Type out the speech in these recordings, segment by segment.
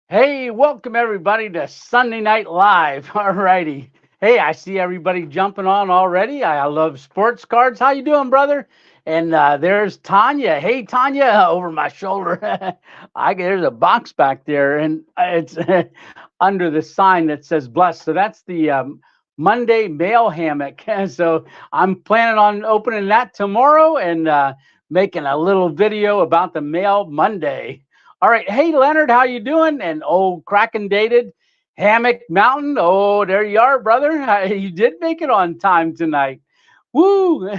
Hey, welcome everybody to Sunday Night Live. All righty. Hey, I see everybody jumping on already. I love sports cards. How you doing, brother? And there's Tanya. Hey, Tanya, over my shoulder. There's a box back there, and it's under the sign that says "blessed." So that's the Monday mail hammock. So I'm planning on opening that tomorrow and making a little video about the mail Monday. All right. Hey, Leonard, how you doing? And old Kraken dated Hammock Mountain. Oh, there you are, brother. You did make it on time tonight. Woo.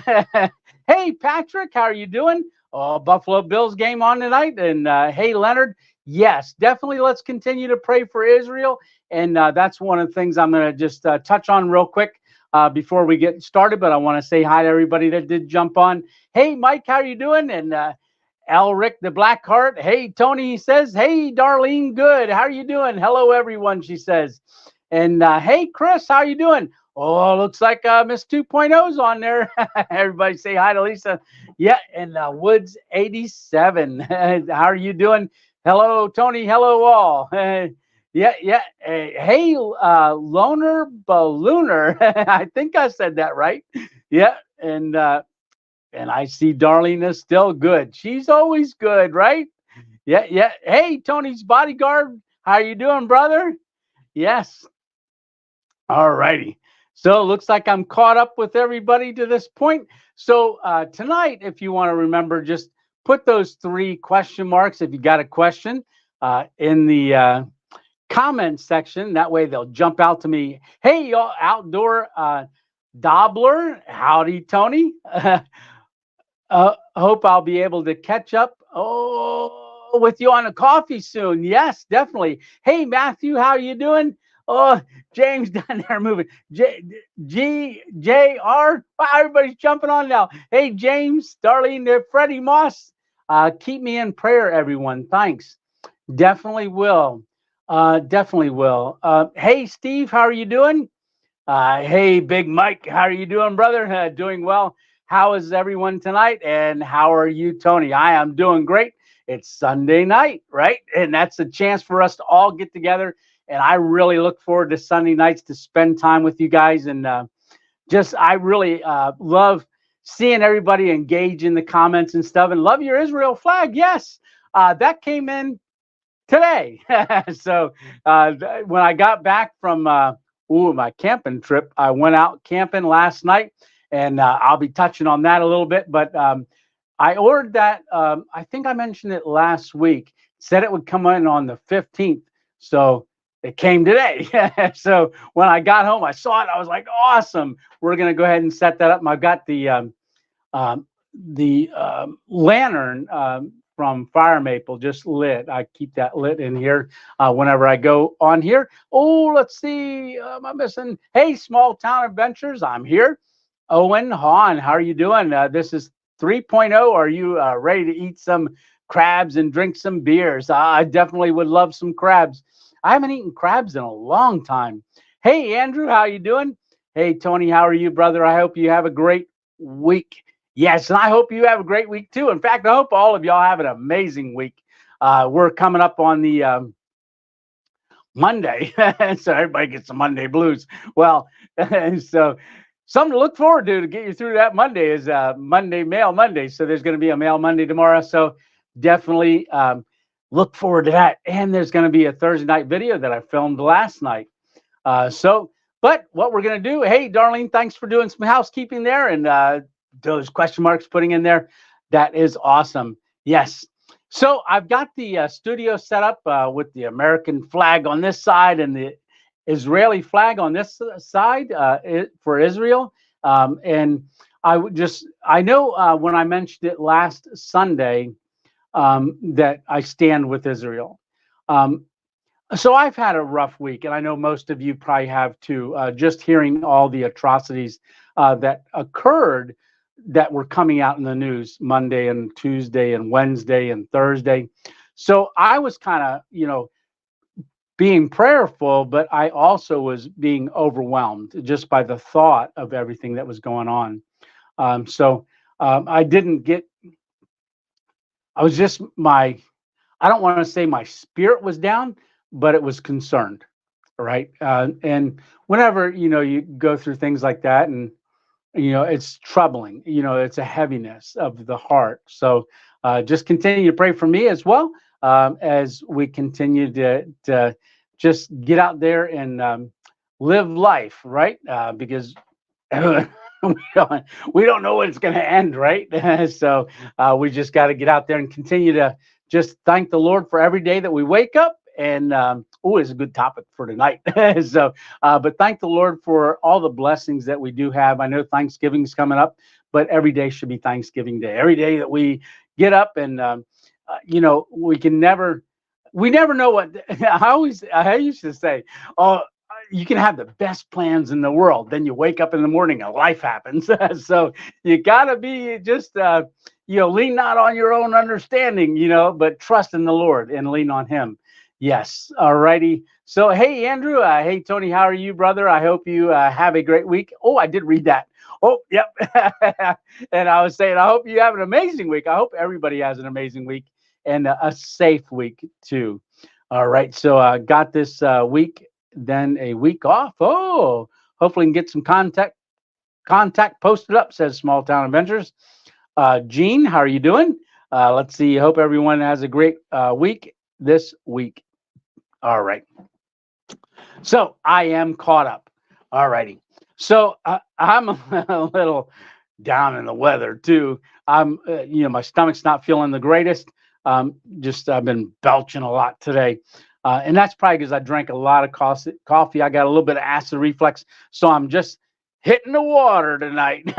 Hey, Patrick, how are you doing? Oh, Buffalo Bills game on tonight. And hey, Leonard, yes, definitely let's continue to pray for Israel. And that's one of the things I'm going to just touch on real quick before we get started. But I want to say hi to everybody that did jump on. Hey, Mike, how are you doing? And Elric the Blackheart. Hey, Tony, he says. Hey, Darlene, good. How are you doing? Hello, everyone, she says. And hey, Chris, how are you doing? Oh, looks like Miss 2.0's on there. Everybody say hi to Lisa. Yeah, and Woods 87. How are you doing? Hello, Tony. Hello, all. Yeah. Hey, Loner Ballooner. I think I said that right. Yeah, and I see Darlene is still good. She's always good, right? Yeah. Hey, Tony's bodyguard. How you doing, brother? Yes. All righty. So it looks like I'm caught up with everybody to this point. So tonight, if you want to remember, just put those three question marks if you got a question in the comment section. That way they'll jump out to me. Hey, y'all, outdoor Dobbler. Howdy, Tony. Hope I'll be able to catch up with you on a coffee soon. Yes, definitely. Hey, Matthew, how are you doing? Oh, James down there moving. J.R. Wow, everybody's jumping on now. Hey, James, Darlene, Freddie Moss. Keep me in prayer, everyone. Thanks. Definitely will. Definitely will. Hey, Steve, how are you doing? Hey, Big Mike, how are you doing, brother? Doing well. How is everyone tonight? And how are you, Tony? I am doing great. It's Sunday night, right? And that's a chance for us to all get together. And I really look forward to Sunday nights to spend time with you guys. And I really love seeing everybody engage in the comments and stuff. And love your Israel flag. Yes, that came in today. So when I got back from my camping trip, I went out camping last night, and I'll be touching on that a little bit. But I ordered that. I think I mentioned it last week. Said it would come in on the 15th. So it came today. So when I got home, I saw it. I was like, awesome. We're going to go ahead and set that up. And I've got the lantern from Fire Maple just lit. I keep that lit in here whenever I go on here. Oh, let's see. Am I missing? Hey, Small Town Adventures. I'm here. Owen Hahn, how are you doing? This is 3.0. Are you ready to eat some crabs and drink some beers? I definitely would love some crabs. I haven't eaten crabs in a long time. Hey, Andrew, how you doing? Hey, Tony, how are you, brother? I hope you have a great week. Yes, and I hope you have a great week too. In fact, I hope all of y'all have an amazing week. We're coming up on the Monday, so everybody gets the Monday blues. Well, so something to look forward to get you through that Monday is Monday Mail Monday. So there's going to be a Mail Monday tomorrow. So definitely look forward to that. And there's going to be a Thursday night video that I filmed last night. But what we're going to do, hey, Darlene, thanks for doing some housekeeping there. And those question marks putting in there. That is awesome. Yes. So I've got the studio set up with the American flag on this side and the Israeli flag on this side for Israel. And I know when I mentioned it last Sunday that I stand with Israel. So I've had a rough week, and I know most of you probably have too, just hearing all the atrocities that occurred that were coming out in the news Monday and Tuesday and Wednesday and Thursday. So I was kind of, being prayerful, but I also was being overwhelmed just by the thought of everything that was going on. I didn't get, I was just I don't want to say my spirit was down, but it was concerned, right? And whenever you go through things like that, and it's troubling. It's a heaviness of the heart. So just continue to pray for me as well, as we continue to just get out there and live life, right? Because we don't know when it's going to end, right? So we just got to get out there and continue to just thank the Lord for every day that we wake up. And it's a good topic for tonight. So, but thank the Lord for all the blessings that we do have. I know Thanksgiving's coming up, but every day should be Thanksgiving Day. Every day that we get up, and we never know what. I used to say, oh, you can have the best plans in the world, then you wake up in the morning and life happens. So you gotta be just lean not on your own understanding, but trust in the Lord and lean on Him. Yes. All righty. So hey, Andrew. Hey, Tony. How are you, brother? I hope you have a great week. Oh, I did read that. Oh, yep. And I was saying, I hope you have an amazing week. I hope everybody has an amazing week and a safe week too. All right. So I got this week, then a week off. Oh, hopefully we can get some contact posted up, says Small Town Adventures. Gene, how are you doing? Let's see. Hope everyone has a great week this week. All right. So I am caught up. All righty. So I'm a little down in the weather too. My stomach's not feeling the greatest. Just I've been belching a lot today. And that's probably because I drank a lot of coffee. I got a little bit of acid reflux. So I'm just hitting the water tonight.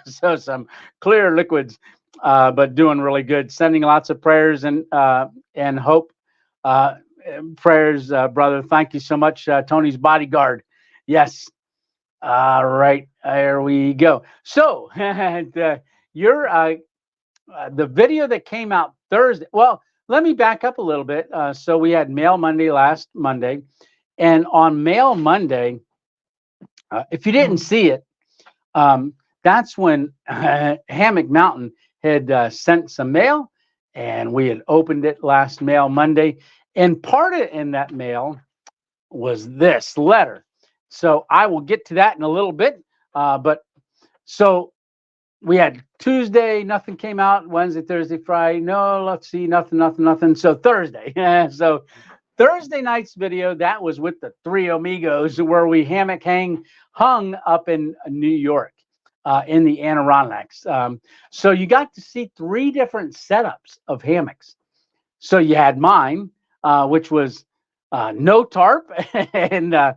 So some clear liquids, but doing really good. Sending lots of prayers and hope. Prayers, brother. Thank you so much, Tony's bodyguard. Yes. All right. There we go. So the video that came out Thursday. Well, let me back up a little bit. So we had Mail Monday last Monday, and on Mail Monday, if you didn't see it, that's when Hammock Mountain had sent some mail, and we had opened it last Mail Monday. And part of it in that mail was this letter. So I will get to that in a little bit. But so we had Tuesday, nothing came out. Wednesday, Thursday, Friday. No, let's see, nothing. So Thursday. So Thursday night's video, that was with the three Amigos, where we hung up in New York, in the Adirondacks. So you got to see three different setups of hammocks. So you had mine, which was no tarp and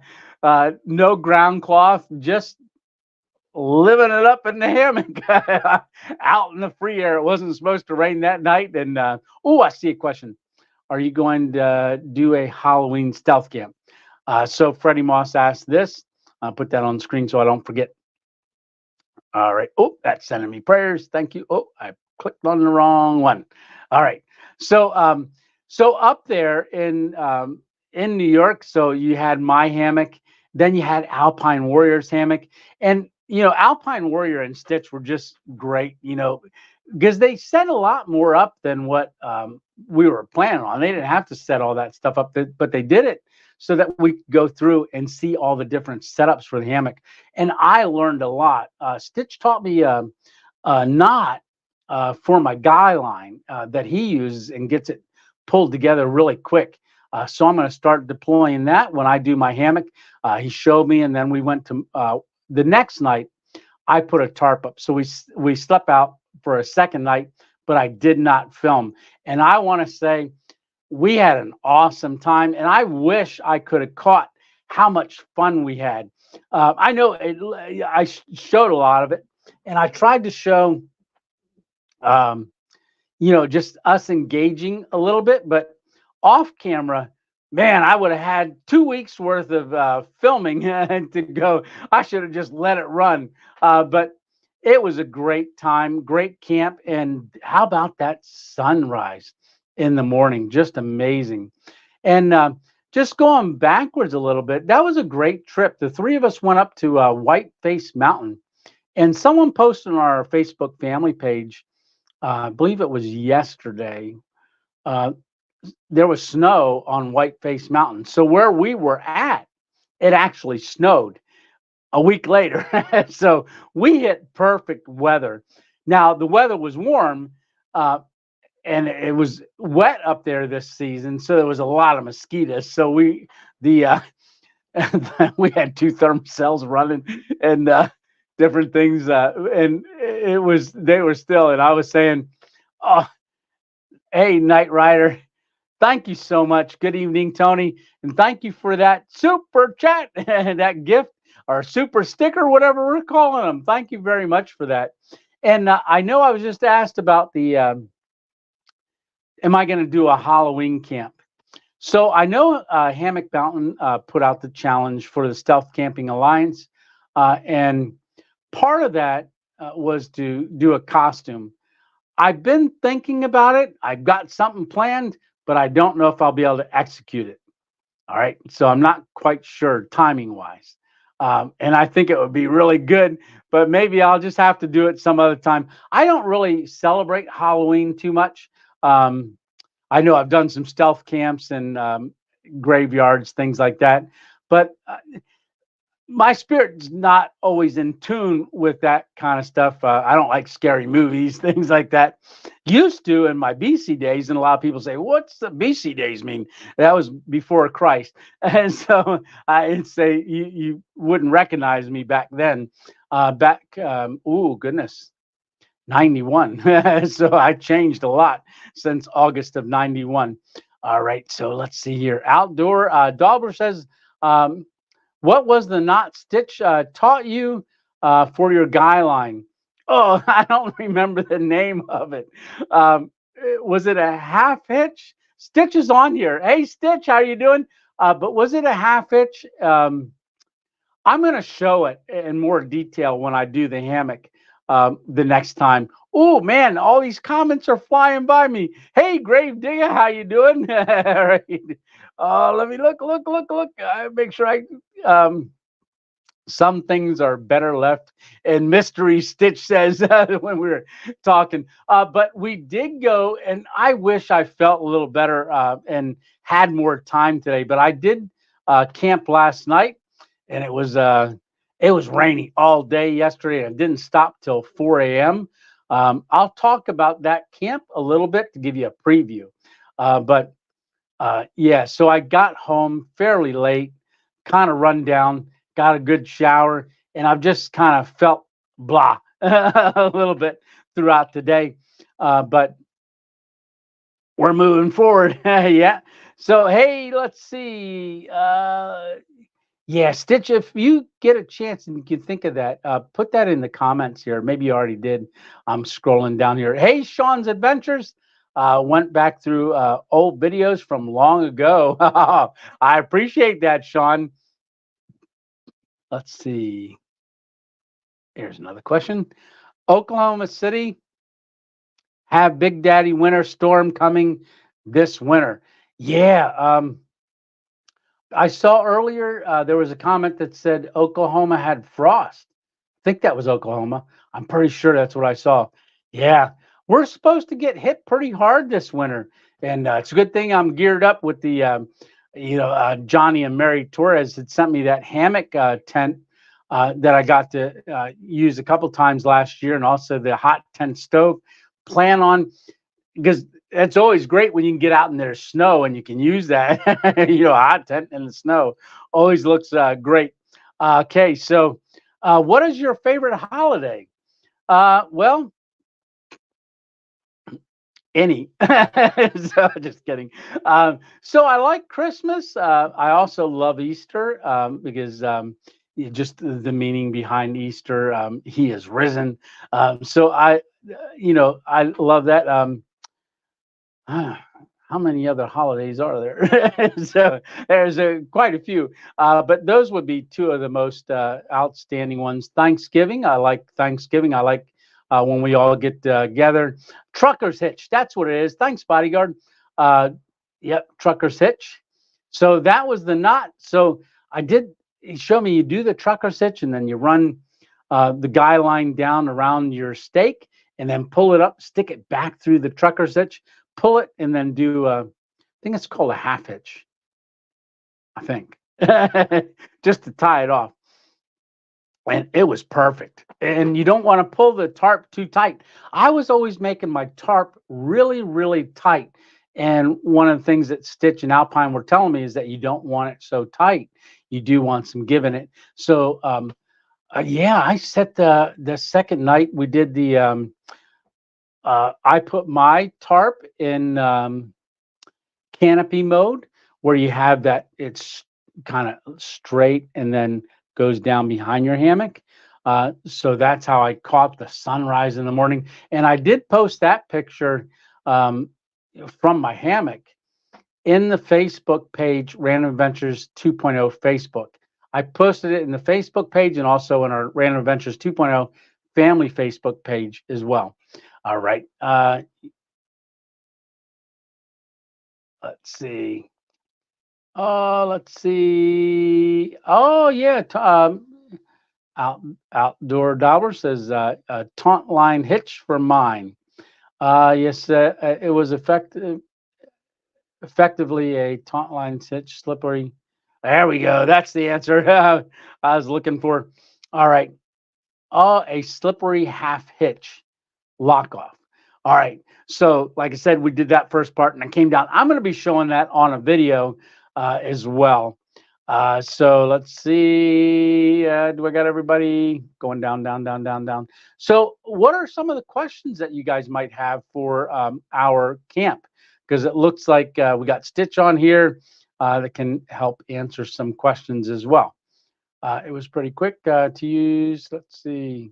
no ground cloth, just living it up in the hammock out in the free air. It wasn't supposed to rain that night. And I see a question. Are you going to do a Halloween stealth camp? So Freddie Moss asked this. I'll put that on the screen so I don't forget. All right. Oh, that's sending me prayers. Thank you. Oh, I clicked on the wrong one. All right. So so up there in New York, so you had my hammock, then you had Alpine Warrior's hammock, and Alpine Warrior and Stitch were just great, because they set a lot more up than what we were planning on. They didn't have to set all that stuff up, but they did it so that we could go through and see all the different setups for the hammock. And I learned a lot. Stitch taught me a knot for my guy line that he uses and gets it pulled together really quick. So I'm going to start deploying that when I do my hammock. He showed me, and then we went to the next night. I put a tarp up, so we slept out for a second night, but I did not film. And I want to say we had an awesome time, and I wish I could have caught how much fun we had. I know I showed a lot of it, and I tried to show, just us engaging a little bit, but off camera, man, I would have had 2 weeks worth of filming to go. I should have just let it run. But it was a great time, great camp. And how about that sunrise in the morning? Just amazing. And just going backwards a little bit, that was a great trip. The three of us went up to Whiteface Mountain, and someone posted on our Facebook family page, I believe it was yesterday, there was snow on Whiteface Mountain. So where we were at, it actually snowed a week later. So we hit perfect weather. Now the weather was warm, uh, and it was wet up there this season, so there was a lot of mosquitoes. So the we had two thermocells running and different things, and it was they were still. And I was saying, "Oh, hey, Night Rider, thank you so much. Good evening, Tony, and thank you for that super chat and that gift or super sticker, whatever we're calling them. Thank you very much for that." And I know I was just asked about the am I going to do a Halloween camp? So I know Hammock Mountain put out the challenge for the Stealth Camping Alliance, and part of that was to do a costume. I've been thinking about it. I've got something planned, but I don't know if I'll be able to execute it. All right. So I'm not quite sure timing wise. And I think it would be really good, but maybe I'll just have to do it some other time. I don't really celebrate Halloween too much. Um, I know I've done some stealth camps and graveyards, things like that, but my spirit's not always in tune with that kind of stuff. I don't like scary movies, things like that. Used to in my BC days, and a lot of people say, "What's the BC days mean?" That was before Christ, and so I'd say you wouldn't recognize me back then. Oh goodness, 91. So I changed a lot since August of 91. All right, so let's see here. Outdoor Dauber says. What was the knot Stitch taught you for your guy line? Oh, I don't remember the name of it. Was it a half hitch? Stitch is on here. Hey, Stitch, how you doing? But was it a half hitch? I'm going to show it in more detail when I do the hammock the next time. Oh man, all these comments are flying by me. Hey, Grave Digger, how you doing? All right. Let me look. I make sure I. Some things are better left in mystery. Stitch says when we were talking, but we did go, and I wish I felt a little better and had more time today. But I did camp last night, and it was rainy all day yesterday, and it didn't stop till 4 a.m. I'll talk about that camp a little bit to give you a preview. But yeah, so I got home fairly late, kind of run down, got a good shower, and I've just kind of felt blah a little bit throughout the day. But we're moving forward. Yeah. So, hey, let's see. Yeah, Stitch, if you get a chance and you can think of that, put that in the comments here. Maybe you already did. I'm scrolling down here. Hey, Sean's Adventures. Went back through old videos from long ago. I appreciate that, Sean. Let's see. Here's another question. Oklahoma City, have Big Daddy winter storm coming this winter? Yeah. I saw earlier there was a comment that said Oklahoma had frost. I think that was Oklahoma. I'm pretty sure that's what I saw. Yeah, we're supposed to get hit pretty hard this winter, and it's a good thing I'm geared up with the, Johnny and Mary Torres had sent me that hammock tent that I got to use a couple times last year, and also the hot tent stove. Plan on because it's always great when you can get out and there's snow and you can use that, hot tent in the snow. Always looks great. Okay, so what is your favorite holiday? Well, any. So just kidding. So I like Christmas. I also love Easter because just the meaning behind Easter. He is risen. So I love that. How many other holidays are there? So there's quite a few, but those would be two of the most outstanding ones. Thanksgiving, I like Thanksgiving. I like when we all get together. Trucker's Hitch, that's what it is. Thanks, Bodyguard. Yep, Trucker's Hitch. So that was the knot. So he showed me you do the Trucker's Hitch and then you run the guy line down around your stake and then pull it up, stick it back through the Trucker's Hitch, pull it, and then do think it's called a half hitch, I think, just to tie it off. And it was perfect. And you don't want to pull the tarp too tight. I was always making my tarp really, really tight. And one of the things that Stitch and Alpine were telling me is that you don't want it so tight. You do want some give in it. So yeah, I set the second night we did the I put my tarp in canopy mode, where you have that it's kind of straight and then goes down behind your hammock. So that's how I caught the sunrise in the morning. And I did post that picture um, from my hammock in the Facebook page, Random Adventures 2.0 Facebook. I posted it in the Facebook page and also in our Random Adventures 2.0 family Facebook page as well. All right. Let's see. Let's see. Oh yeah, outdoor dollar says a taunt line hitch for mine. Yes, it was effectively a taunt line hitch, slippery. There we go. That's the answer I was looking for. All right. Oh, a slippery half hitch lock off. All right. So, like I said, we did that first part and I came down. I'm going to be showing that on a video as well. So let's see. Do I got everybody going down, down, down, down, down? So, what are some of the questions that you guys might have for our camp? Because it looks like we got Stitch on here that can help answer some questions as well. It was pretty quick to use. Let's see.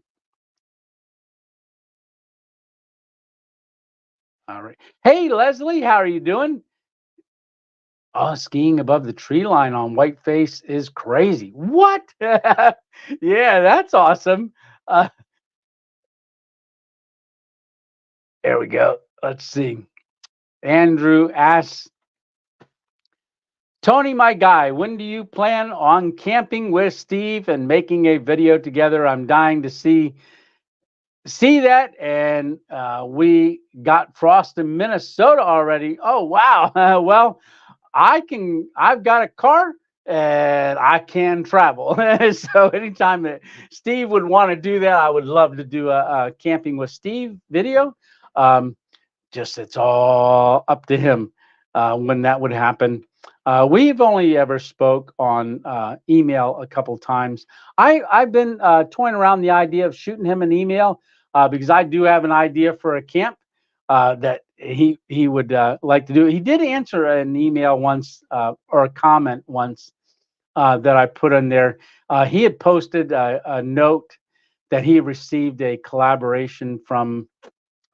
All right. Hey, Leslie, how are you doing? Oh, skiing above the tree line on Whiteface is crazy. What? Yeah, that's awesome. Uh, there we go. Let's see. Andrew asks, Tony, my guy, when do you plan on camping with Steve and making a video together? I'm dying to see that. And we got frost in Minnesota already. Oh, wow. Well, I've got a car and I can travel. So anytime that Steve would want to do that, I would love to do a camping with Steve video. Just it's all up to him when that would happen. We've only ever spoke on email a couple times. I've been toying around the idea of shooting him an email because I do have an idea for a camp that he would like to do. He did answer an email once or a comment once that I put in there. He had posted a note that he received a collaboration from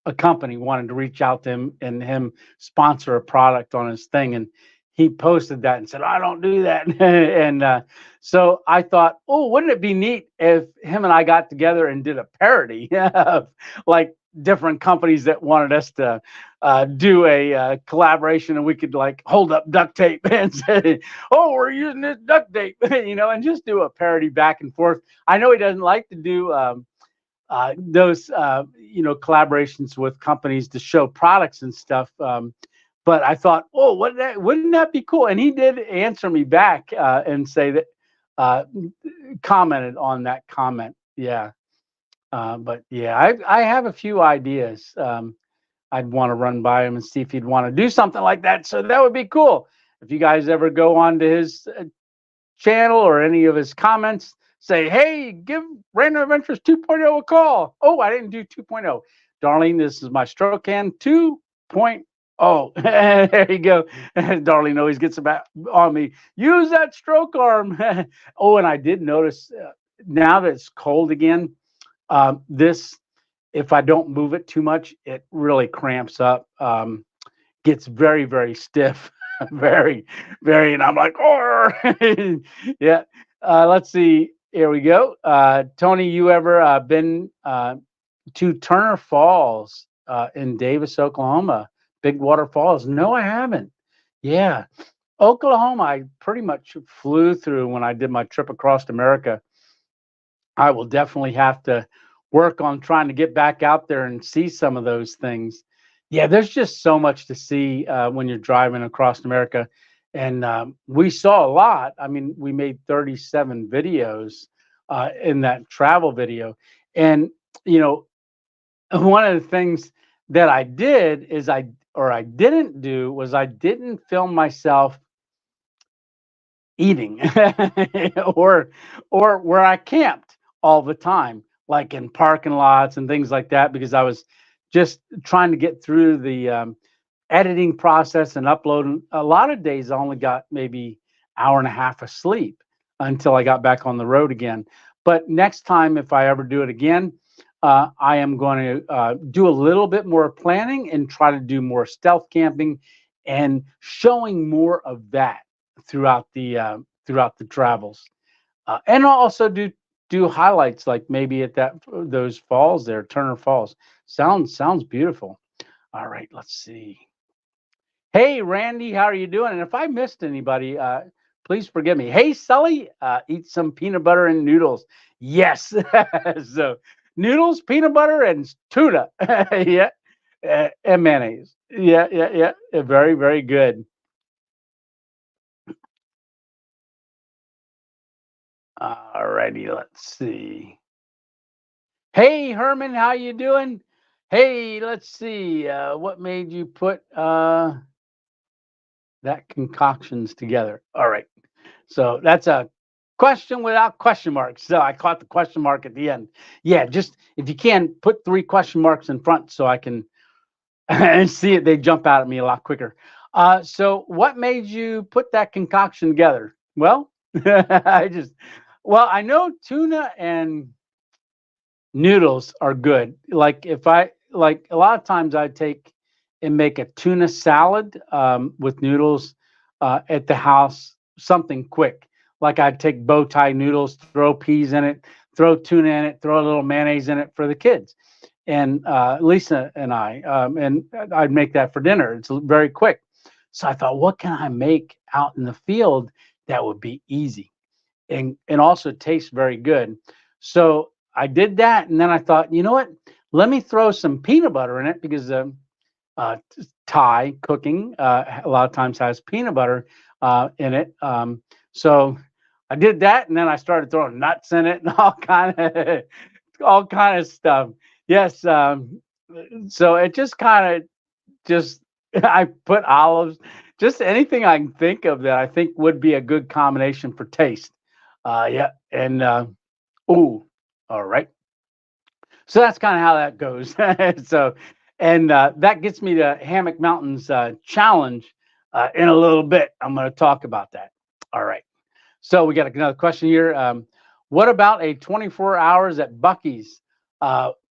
a company wanted to reach out to him and him sponsor a product on his thing. And he posted that and said, I don't do that. And so I thought, oh, wouldn't it be neat if him and I got together and did a parody of like different companies that wanted us to do a collaboration, and we could like hold up duct tape and say, oh, we're using this duct tape, and just do a parody back and forth. I know he doesn't like to do those collaborations with companies to show products and stuff. But I thought, oh, wouldn't that be cool? And he did answer me back and say that commented on that comment. Yeah. But yeah, I have a few ideas. I'd want to run by him and see if he'd want to do something like that. So that would be cool. If you guys ever go on to his channel or any of his comments, say, hey, give Random Adventures 2.0 a call. Oh, I didn't do 2.0. Darlene, this is my stroke hand 2.0. There you go. Darlene always gets about on me. Use that stroke arm. Oh, and I did notice now that it's cold again, this, if I don't move it too much, it really cramps up, gets very, very stiff. Very, very, and I'm like, oh, yeah. Let's see. Here we go. Tony, you ever been to Turner Falls in Davis, Oklahoma? Big waterfalls? No, I haven't. Yeah. Oklahoma, I pretty much flew through when I did my trip across America. I will definitely have to work on trying to get back out there and see some of those things. Yeah, there's just so much to see when you're driving across America. And we saw a lot. I mean, we made 37 videos in that travel video. And, you know, one of the things that I did is I didn't do was I didn't film myself eating or where I camped all the time, like in parking lots and things like that, because I was just trying to get through the editing process and uploading. A lot of days I only got maybe hour and a half of sleep until I got back on the road again. But next time, if I ever do it again, I am going to do a little bit more planning and try to do more stealth camping and showing more of that throughout the travels, and I'll also do highlights like maybe at those falls there, Turner Falls. Sounds beautiful. All right, let's see. Hey, Randy, how are you doing? And if I missed anybody, please forgive me. Hey, Sully, eat some peanut butter and noodles. Yes. So noodles, peanut butter, and tuna. Yeah. And mayonnaise. Yeah, yeah, yeah. Very, very good. All righty, let's see. Hey, Herman, how you doing? Hey, let's see. What made you put that concoctions together? All right. So that's a question without question marks. So I caught the question mark at the end. Yeah, just if you can put three question marks in front so I can see it, they jump out at me a lot quicker. So what made you put that concoction together? Well, I just, well, I know tuna and noodles are good. Like if I like a lot of times I take and make a tuna salad with noodles at the house, something quick. Like I'd take bow tie noodles, throw peas in it, throw tuna in it, throw a little mayonnaise in it for the kids. And Lisa and and I'd make that for dinner. It's very quick. So I thought, what can I make out in the field that would be easy and also tastes very good? So I did that, and then I thought, you know what? Let me throw some peanut butter in it because uh, Thai cooking a lot of times has peanut butter in it. So I did that, and then I started throwing nuts in it and all kind of stuff. Yes. So it just kind of just I put olives, just anything I can think of that I think would be a good combination for taste. Yeah, and ooh, all right. So that's kind of how that goes. So, and that gets me to Hammock Mountains challenge in a little bit. I'm going to talk about that. All right. So we got another question here. What about a 24 hours at Bucky's?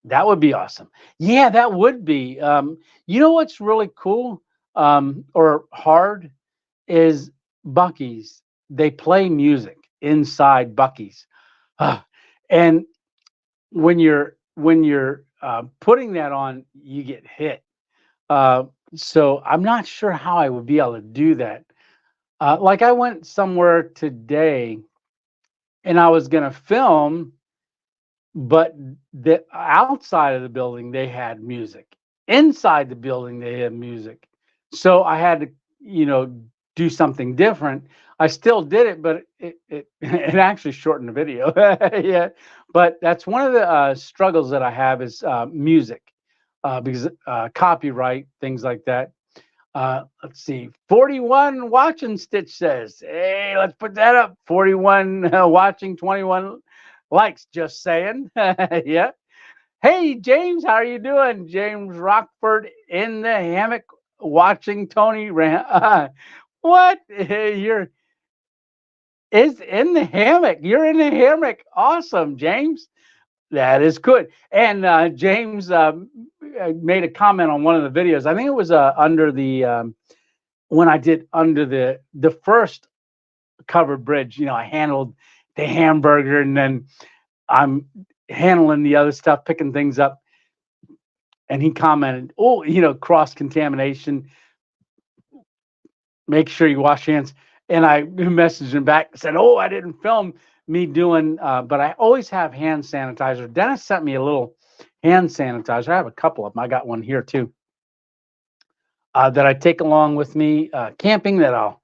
That would be awesome. Yeah, that would be. You know what's really cool or hard is Bucky's. They play music inside Bucky's, and when you're putting that on, you get hit. Uh, so I'm not sure how I would be able to do that. Like I went somewhere today and I was gonna film, but the outside of the building they had music. Inside the building they had music. So I had to, you know, do something different. I still did it, but it actually shortened the video. Yeah, but that's one of the struggles that I have is music because copyright things like that. Let's see. 41 watching Stitch says, hey, let's put that up. 41 watching, 21 likes, just saying. Yeah. Hey, James, how are you doing? James Rockford in the hammock watching Tony what? You're is in the hammock. You're in the hammock. Awesome, James. That is good. And James made a comment on one of the videos. I think it was under the when I did under the first covered bridge. You know, I handled the hamburger, and then I'm handling the other stuff, picking things up. And he commented, "Oh, you know, cross contamination. Make sure you wash your hands." And I messaged him back, said, "Oh, I didn't film me doing, but I always have hand sanitizer." Dennis sent me a little hand sanitizer. I have a couple of them. I got one here too. that I take along with me camping that I'll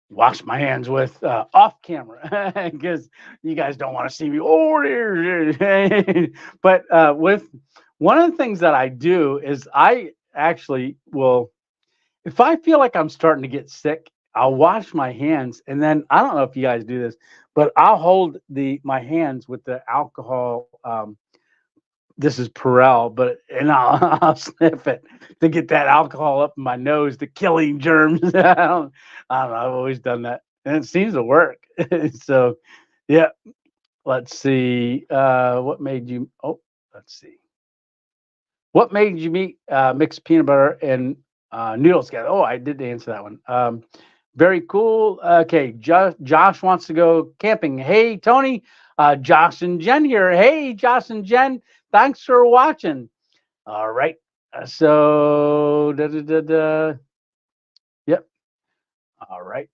wash my hands with off camera because you guys don't want to see me. Oh, there. But with one of the things that I do is I actually will, if I feel like I'm starting to get sick, I'll wash my hands, and then I don't know if you guys do this, but I'll hold my hands with the alcohol. This is Perel, but and I'll sniff it to get that alcohol up in my nose to killing germs. I don't know. I've always done that, and it seems to work. So, yeah. Let's see. What made you? Oh, let's see. What made you meet mixed peanut butter and noodles together? Oh, I did answer that one. Very cool. Okay, Josh wants to go camping. Hey, Tony. Josh and Jen here. Hey, Josh and Jen. Thanks for watching. All right. So, yep. All right.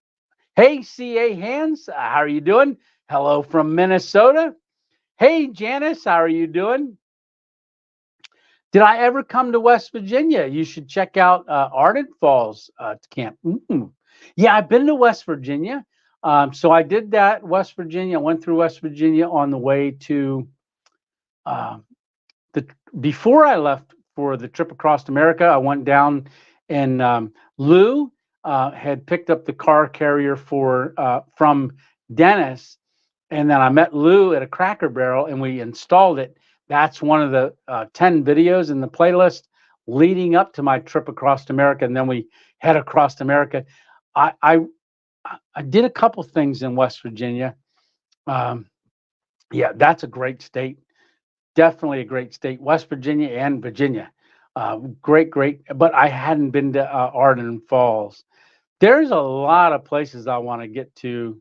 Hey, CA Hands. How are you doing? Hello from Minnesota. Hey, Janice. How are you doing? Did I ever come to West Virginia? You should check out Ardent Falls camp. Yeah, I've been to West Virginia. So I did that, West Virginia. I went through West Virginia on the way to um, the before I left for the trip across America. I went down and Lou had picked up the car carrier for from Dennis, and then I met Lou at a Cracker Barrel and we installed it. That's one of the 10 videos in the playlist leading up to my trip across America. And then we head across America. I, I, I did a couple things in West Virginia. Um, yeah, that's a great state. Definitely a great state. West Virginia and Virginia. Great, great. But I hadn't been to Arden Falls. There's a lot of places I want to get to.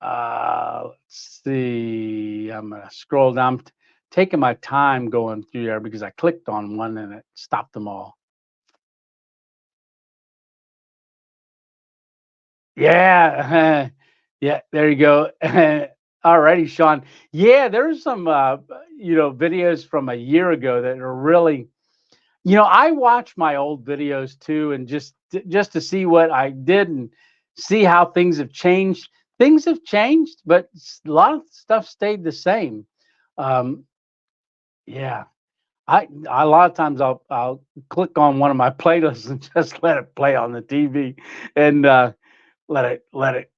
Let's see. I'm gonna scroll down. I'm taking my time going through there because I clicked on one and it stopped them all. Yeah, yeah. There you go. All righty, Sean. Yeah, there's some videos from a year ago that are really. I watch my old videos too, and just to see what I did and see how things have changed. Things have changed, but a lot of stuff stayed the same. Um, yeah, a lot of times I'll click on one of my playlists and just let it play on the TV, and let it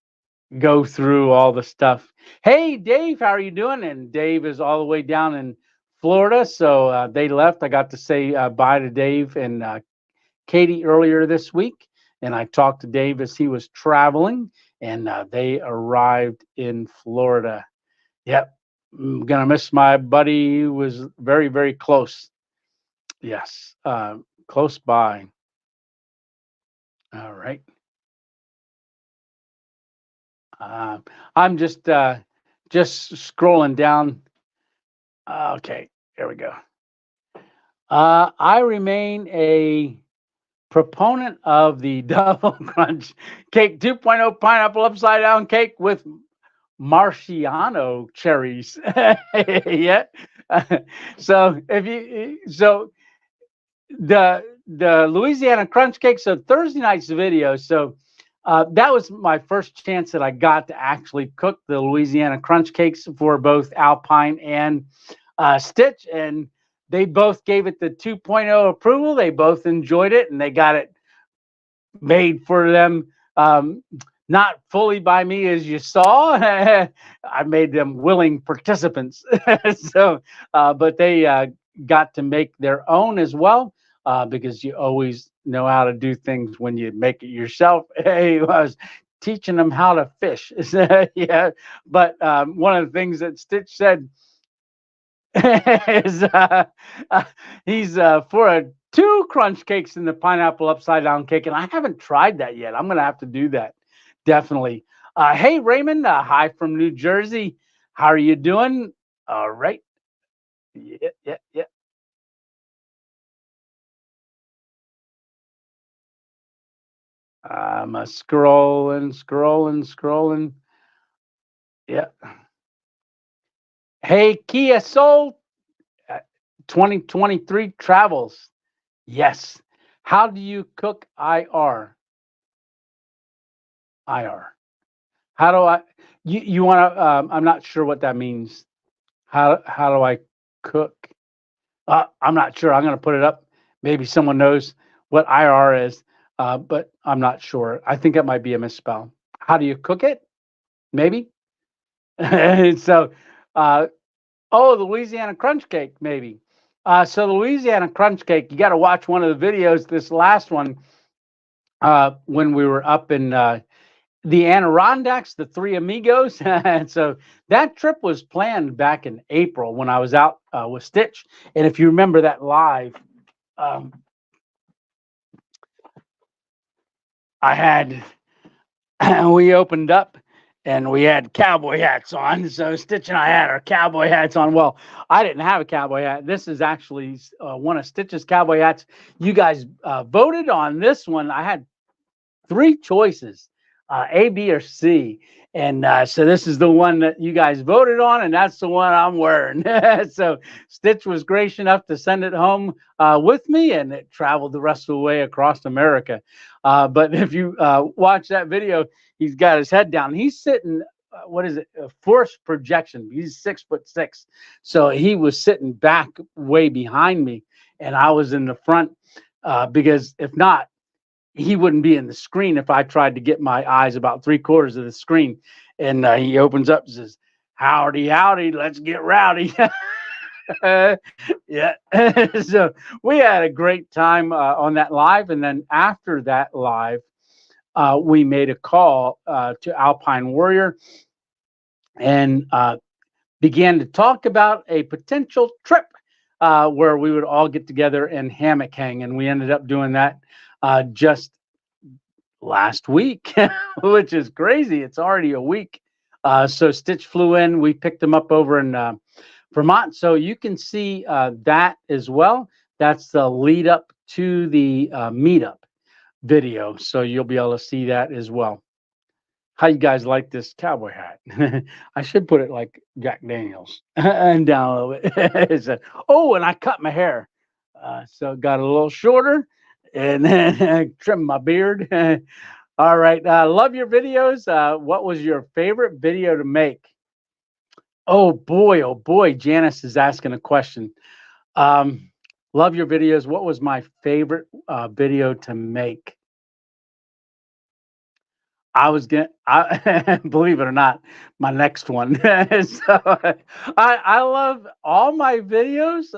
go through all the stuff. Hey, Dave, how are you doing? And Dave is all the way down in Florida, so they left. I got to say bye to Dave and Katie earlier this week, and I talked to Dave as he was traveling, and they arrived in Florida. Yep, I'm gonna miss my buddy. He was very, very close. Yes, close by. All right. Uh, I'm just scrolling down. Okay, here we go. I remain a proponent of the double crunch cake 2.0 pineapple upside down cake with Marciano cherries. Yeah. So if you so the Louisiana crunch cake. So Thursday night's video. So that was my first chance that I got to actually cook the Louisiana crunch cakes for both Alpine and Stitch, and they both gave it the 2.0 approval. They both enjoyed it, and they got it made for them. Not fully by me, as you saw. I made them willing participants. So, but they got to make their own as well, because you always know how to do things when you make it yourself. Hey, I was teaching them how to fish. Yeah, but one of the things that Stitch said is he's for a two crunch cakes in the pineapple upside down cake, and I haven't tried that yet. I'm gonna have to do that, definitely. Hey, Raymond, hi from New Jersey. How are you doing? All right. Yeah, yeah, yeah. I'm scrolling. Yeah. Hey, Kia Soul, uh, 2023 travels. Yes. How do you cook IR? IR. How do I? You want to? I'm not sure what that means. How do I cook? I'm not sure. I'm going to put it up. Maybe someone knows what IR is, but I'm not sure. I think it might be a misspell. How do you cook it? Maybe. So, uh, oh, the Louisiana crunch cake, maybe. So the Louisiana crunch cake, you got to watch one of the videos. This last one, when we were up in the Adirondacks, the three Amigos. And so that trip was planned back in April when I was out with Stitch. And if you remember that live, um, I had, we opened up and we had cowboy hats on. So Stitch and I had our cowboy hats on. Well, I didn't have a cowboy hat. This is actually one of Stitch's cowboy hats. You guys voted on this one. I had three choices, A, B, or C. And so this is the one that you guys voted on, and that's the one I'm wearing. So Stitch was gracious enough to send it home with me, and it traveled the rest of the way across America. But if you watch that video, he's got his head down. He's sitting, what is it, a forced projection. He's 6'6". So he was sitting back way behind me, and I was in the front because if not, he wouldn't be in the screen if I tried to get my eyes about 3/4 of the screen. And he opens up and says, "Howdy, howdy, let's get rowdy." Yeah. So we had a great time on that live. And then after that live, we made a call to Alpine Warrior and began to talk about a potential trip where we would all get together and hammock hang. And we ended up doing that just last week, which is crazy. It's already a week. So Stitch flew in. We picked him up over in Vermont. So you can see that as well. That's the lead up to the meetup video. So you'll be able to see that as well. How you guys like this cowboy hat? I should put it like Jack Daniels and down a little bit. It said, oh, and I cut my hair. So it got a little shorter and then trimmed my beard. All right. Love your videos. What was your favorite video to make? Oh boy. Oh boy. Janice is asking a question. Love your videos. What was my favorite video to make? I was gonna, believe it or not, my next one. So I love all my videos.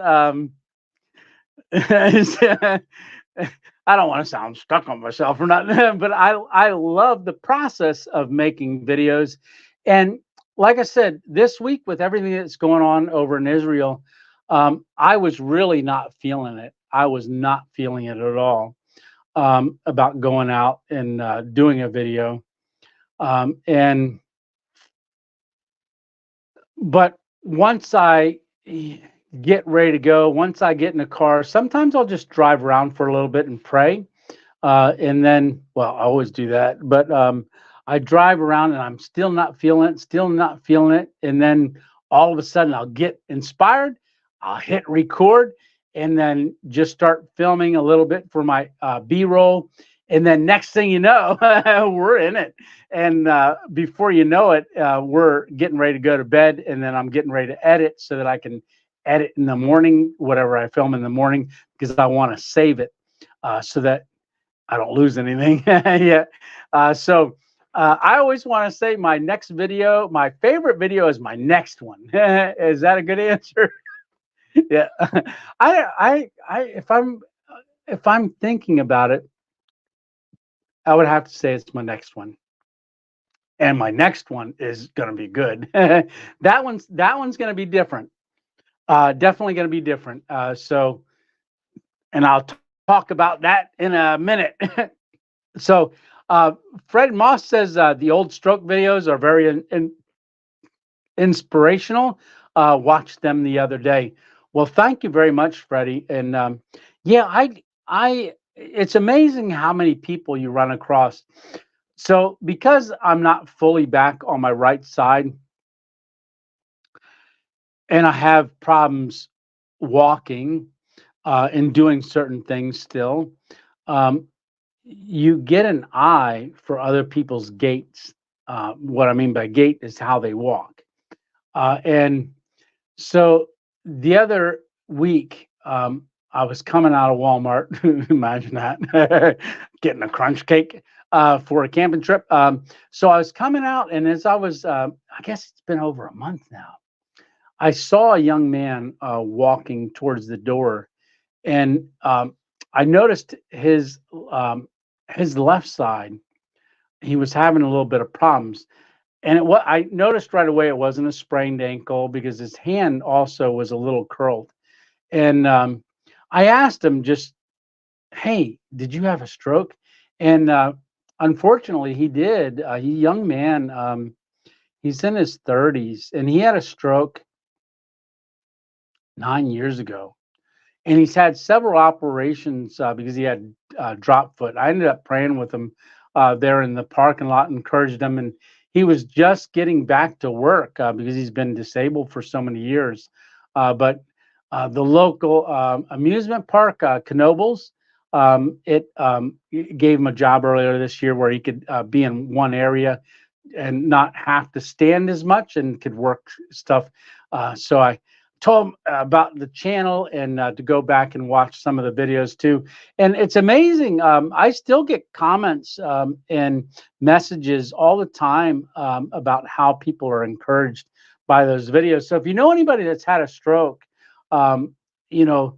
I don't want to sound stuck on myself or not, but I love the process of making videos. And like I said, this week with everything that's going on over in Israel, I was really not feeling it. I was not feeling it at all about going out and doing a video. And but once I get ready to go, once I get in the car, sometimes I'll just drive around for a little bit and pray. And then, well, I always do that, but I drive around and I'm still not feeling it, still not feeling it. And then all of a sudden I'll get inspired, I'll hit record, and then just start filming a little bit for my B-roll. And then next thing you know, we're in it. And before you know it, we're getting ready to go to bed. And then I'm getting ready to edit so that I can edit in the morning, whatever I film in the morning, because I want to save it so that I don't lose anything. Yeah. So I always want to say my next video, my favorite video is my next one. Is that a good answer? Yeah. If I'm thinking about it, I would have to say it's my next one. And my next one is going to be good. That one's going to be different. Definitely going to be different. So, and I'll talk about that in a minute. So, Fred Moss says the old stroke videos are very inspirational. Watched them the other day. Well, thank you very much, Freddie. And yeah, it's amazing how many people you run across. So, because I'm not fully back on my right side, and I have problems walking and doing certain things still. um, you get an eye for other people's gaits. What I mean by gait is how they walk. And so the other week, I was coming out of Walmart. Imagine that, getting a crunch cake for a camping trip. So I was coming out, and as I was, I guess it's been over a month now. I saw a young man walking towards the door, and I noticed his left side. He was having a little bit of problems, and what I noticed right away, it wasn't a sprained ankle because his hand also was a little curled. And I asked him just, "Hey, did you have a stroke?" And unfortunately, he did. He young man. He's in his 30s, and he had a stroke 9 years ago. And he's had several operations because he had drop foot. I ended up praying with him there in the parking lot, encouraged him, and he was just getting back to work because he's been disabled for so many years. But the local amusement park, Knoebels, it gave him a job earlier this year where he could be in one area and not have to stand as much and could work stuff. So I told him about the channel and to go back and watch some of the videos too. And it's amazing. I still get comments and messages all the time about how people are encouraged by those videos. So if you know anybody that's had a stroke, um, you know,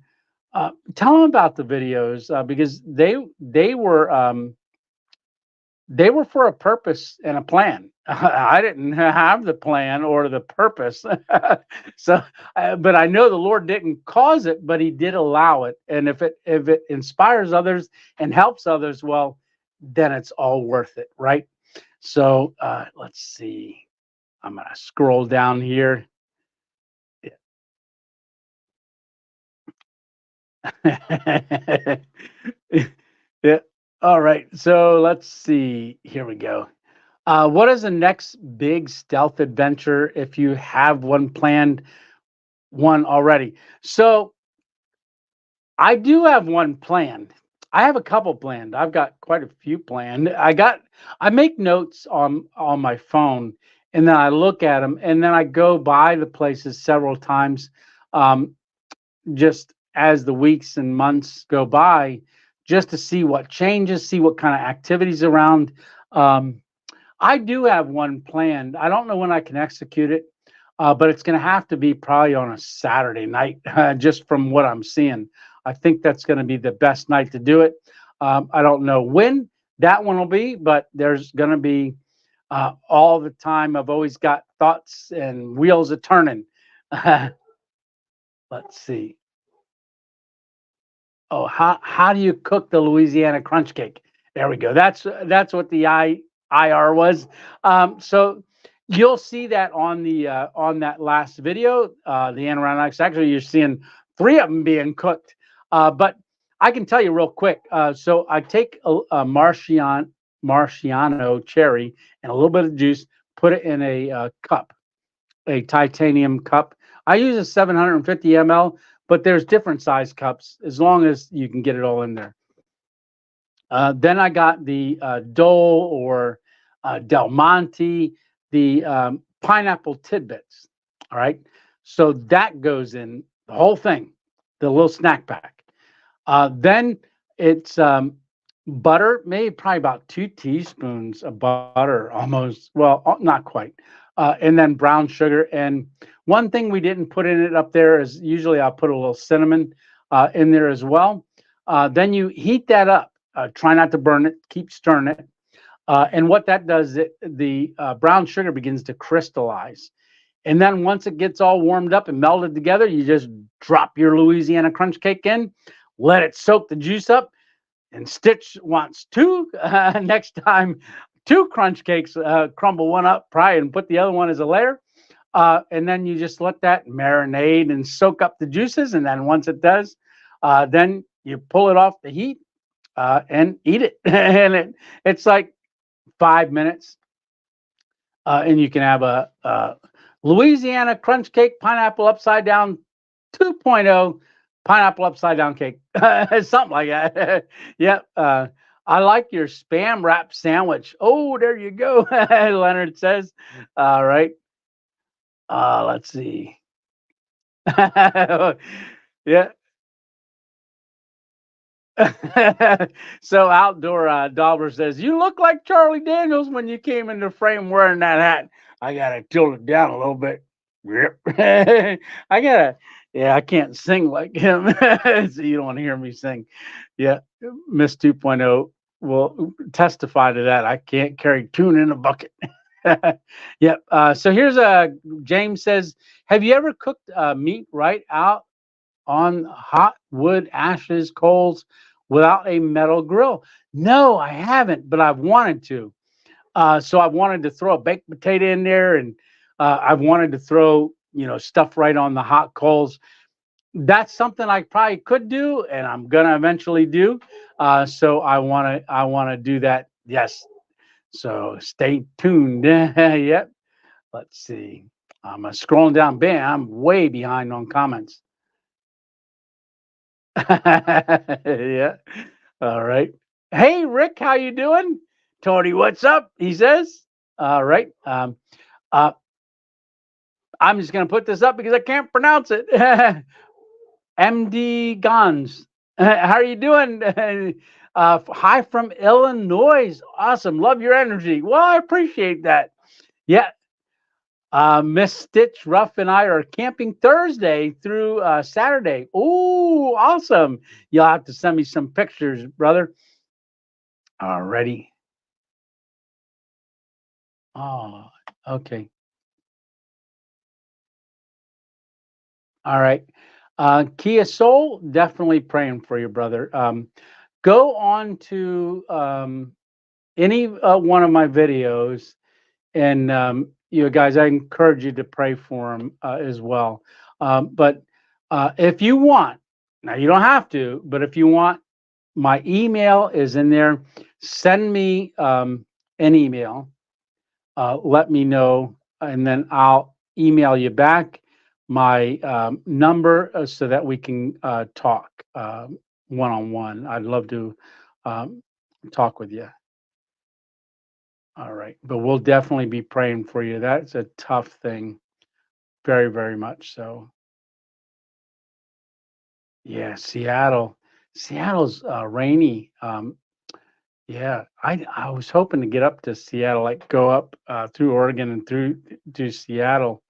tell them about the videos because they were for a purpose and a plan. I didn't have the plan or the purpose. So, but I know the Lord didn't cause it, but He did allow it. And if it inspires others and helps others, well, then it's all worth it, right? So let's see. I'm gonna scroll down here. Yeah. All right. So let's see. Here we go. What is the next big stealth adventure if you have one planned, one already? So I do have one planned. I have a couple planned. I've got quite a few planned. I make notes on my phone, and then I look at them, and then I go by the places several times, um, just as the weeks and months go by, just to see what changes, see what kind of activities around. Um, I do have one planned. I don't know when I can execute it, but it's going to have to be probably on a Saturday night, just from what I'm seeing. I think that's going to be the best night to do it. I don't know when that one will be, but there's going to be all the time. I've always got thoughts and wheels are turning. Let's see. Oh, how do you cook the Louisiana crunch cake? There we go. That's what the IR was. So you'll see that on that last video, the Adirondacks. Actually, you're seeing three of them being cooked. But I can tell you real quick. So I take a Marciano cherry and a little bit of juice, put it in a cup, a titanium cup. I use a 750 ml, but there's different size cups as long as you can get it all in there. Then I got the Dole or Del Monte, the pineapple tidbits. All right. So that goes in the whole thing, the little snack pack. Then it's butter, maybe probably about 2 teaspoons of butter, almost. Well, not quite. And then brown sugar. And one thing we didn't put in it up there is usually I'll put a little cinnamon in there as well. Then you heat that up. Try not to burn it. Keep stirring it. And what that does, the brown sugar begins to crystallize. And then once it gets all warmed up and melted together, you just drop your Louisiana crunch cake in, let it soak the juice up, and Stitch wants two. Next time, two crunch cakes, crumble one up, probably, and put the other one as a layer. And then you just let that marinate and soak up the juices. And then once it does, then you pull it off the heat and eat it. And it's like 5 minutes. And you can have a Louisiana crunch cake pineapple upside down 2.0 pineapple upside down cake, something like that. Yep. I like your spam wrap sandwich. Oh, there you go. Leonard says. All right. Let's see. Yeah. So outdoor Dauber says, "You look like Charlie Daniels when you came into frame wearing that hat." I gotta tilt it down a little bit. Yep. I gotta. Yeah, I can't sing like him, so you don't want to hear me sing. Yeah, Miss 2.0 will testify to that. I can't carry tune in a bucket. Yep. So here's a James says, "Have you ever cooked meat right out on hot wood, ashes, coals without a metal grill?" No, I haven't, but I've wanted to. So I wanted to throw a baked potato in there, and I've wanted to throw stuff right on the hot coals. That's something I probably could do, and I'm gonna eventually do. So I wanna do that. Yes. So stay tuned. Yep. Let's see. I'm scrolling down. Bam, I'm way behind on comments. Yeah. All right. Hey, Rick, how you doing? Tony, what's up? He says. All right. Uh, I'm just gonna put this up because I can't pronounce it. MD Gons. How are you doing? Hi from Illinois. Awesome. Love your energy. Well, I appreciate that. Yeah. Miss Stitch Ruff and I are camping Thursday through Saturday. Oh, awesome. You'll have to send me some pictures, brother. Alrighty. Oh, okay. All right. Kia Soul, definitely praying for you, brother. Go on to any one of my videos, and you guys, I encourage you to pray for him as well. But if you want, now you don't have to, but if you want, my email is in there. Send me an email. Let me know, and then I'll email you back my number so that we can talk one on one. I'd love to um, talk with you. All right, but we'll definitely be praying for you. That's a tough thing, very, very much so. Yeah, Seattle. Seattle's rainy. Yeah, I was hoping to get up to Seattle, like go up through Oregon and through to Seattle.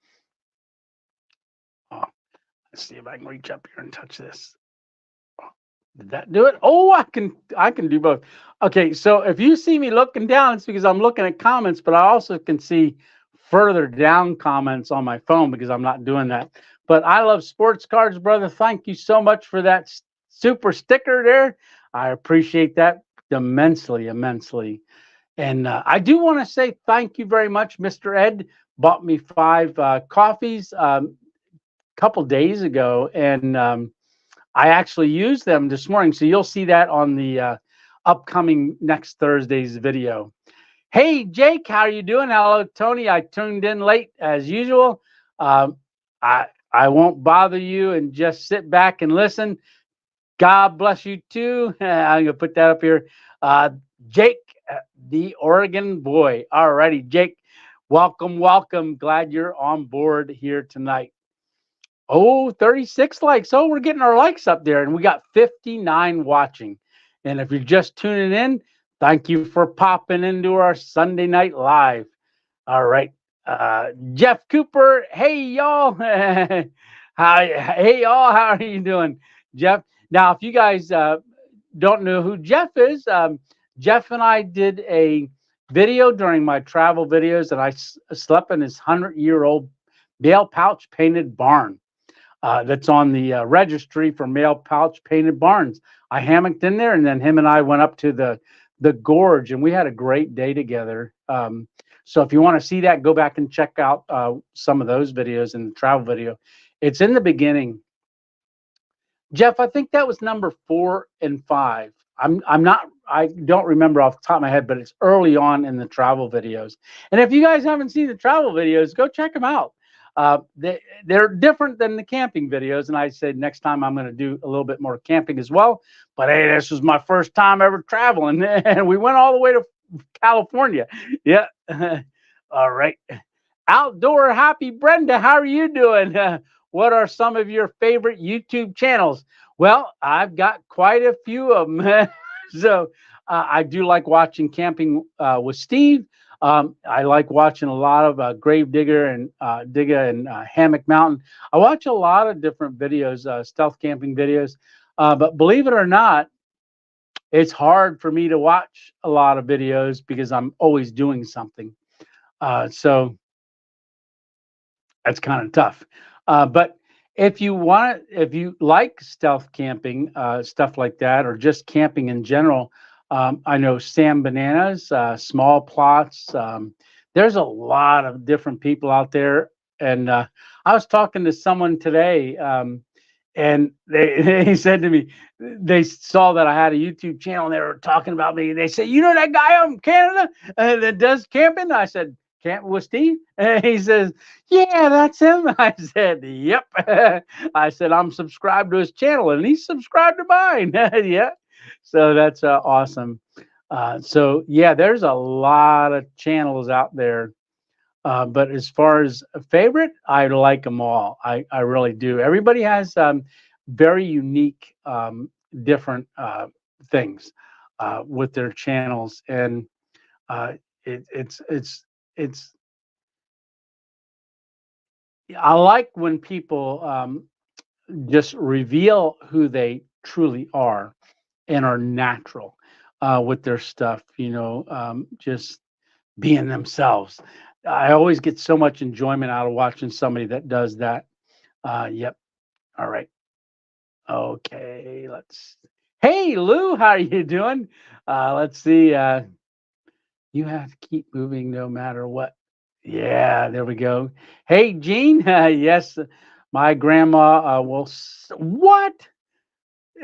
Oh, let's see if I can reach up here and touch this. Did that do it? Oh, I can do both. Okay, so if you see me looking down, it's because I'm looking at comments, but I also can see further down comments on my phone because I'm not doing that. But I love sports cards, brother. Thank you so much for that super sticker there. I appreciate that immensely, immensely. And I do want to say thank you very much. Mr. Ed bought me 5 coffees a couple days ago, and I actually used them this morning. So you'll see that on the upcoming next Thursday's video. Hey, Jake, how are you doing? Hello, Tony. I tuned in late as usual. I won't bother you and just sit back and listen. God bless you too. I'm gonna put that up here. Jake, the Oregon boy. All righty, Jake. Welcome, welcome. Glad you're on board here tonight. Oh, 36 likes. Oh, we're getting our likes up there, and we got 59 watching. And if you're just tuning in, thank you for popping into our Sunday night live. All right. Jeff Cooper. Hey, y'all. Hi. Hey, y'all. How are you doing, Jeff? Now, if you guys don't know who Jeff is, Jeff and I did a video during my travel videos, and I slept in his 100-year-old bale pouch painted barn that's on the registry for male pouch painted barns. I hammocked in there, and then him and I went up to the gorge, and we had a great day together. So if you want to see that, go back and check out some of those videos in the travel video. It's in the beginning. Jeff, I think that was number 4 and 5. I don't remember off the top of my head, but it's early on in the travel videos. And if you guys haven't seen the travel videos, go check them out. They're different than the camping videos. And I said next time I'm going to do a little bit more camping as well. But hey, this was my first time ever traveling, and we went all the way to California. Yeah. All right. Outdoor Happy Brenda, how are you doing? What are some of your favorite YouTube channels? Well, I've got quite a few of them. So I do like watching Camping with Steve. I like watching a lot of Grave Digger and Digger and Hammock Mountain. I watch a lot of different videos, stealth camping videos. But believe it or not, it's hard for me to watch a lot of videos because I'm always doing something. So that's kind of tough. But if you want, if you like stealth camping, stuff like that, or just camping in general, I know Sam Bananas, Small Plots. There's a lot of different people out there. And I was talking to someone today, and they said to me, they saw that I had a YouTube channel and they were talking about me. They said, you know that guy out in Canada that does camping? I said, Camping with Steve? And he says, yeah, that's him. I said, yep. I said, I'm subscribed to his channel and he's subscribed to mine. Yeah. So that's awesome. So yeah, there's a lot of channels out there. But as far as a favorite, I like them all. I really do. Everybody has very unique, different things with their channels, and uh, it's. I like when people just reveal who they truly are and are natural with their stuff. You know, just being themselves. I always get so much enjoyment out of watching somebody that does that. Yep. All right. Okay. Hey, Lou, how are you doing? Let's see. You have to keep moving no matter what. Yeah, there we go. Hey, Gene. Yes, my grandma what?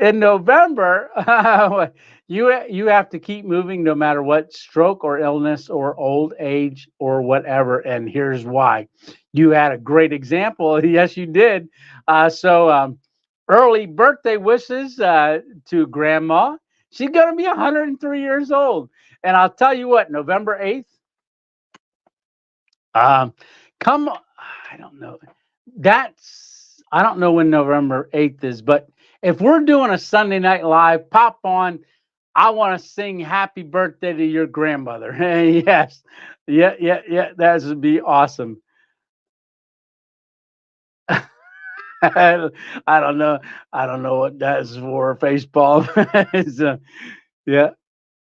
In November, you have to keep moving no matter what stroke or illness or old age or whatever. And here's why. You had a great example. Yes, you did. Early birthday wishes to Grandma. She's going to be 103 years old. And I'll tell you what, November 8th, um, come, I don't know. I don't know when November 8th is, but if we're doing a Sunday Night Live, pop on. I want to sing happy birthday to your grandmother. Yes. Yeah. That would be awesome. I don't know. I don't know what that's for, facepalm. So, yeah.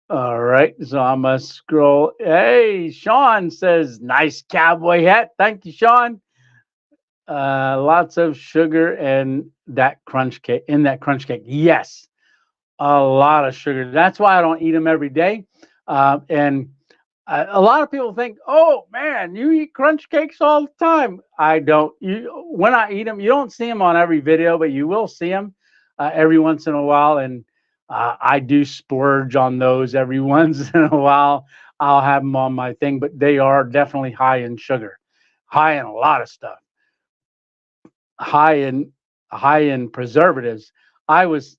All right. So I must scroll. Hey, Sean says, nice cowboy hat. Thank you, Sean. Lots of sugar and that crunch cake in that crunch cake. Yes, a lot of sugar. That's why I don't eat them every day. And a lot of people think, oh man, you eat crunch cakes all the time. I don't. When I eat them, you don't see them on every video, but you will see them every once in a while. And I do splurge on those every once in a while. I'll have them on my thing, but they are definitely high in sugar, high in a lot of stuff, high in preservatives. I was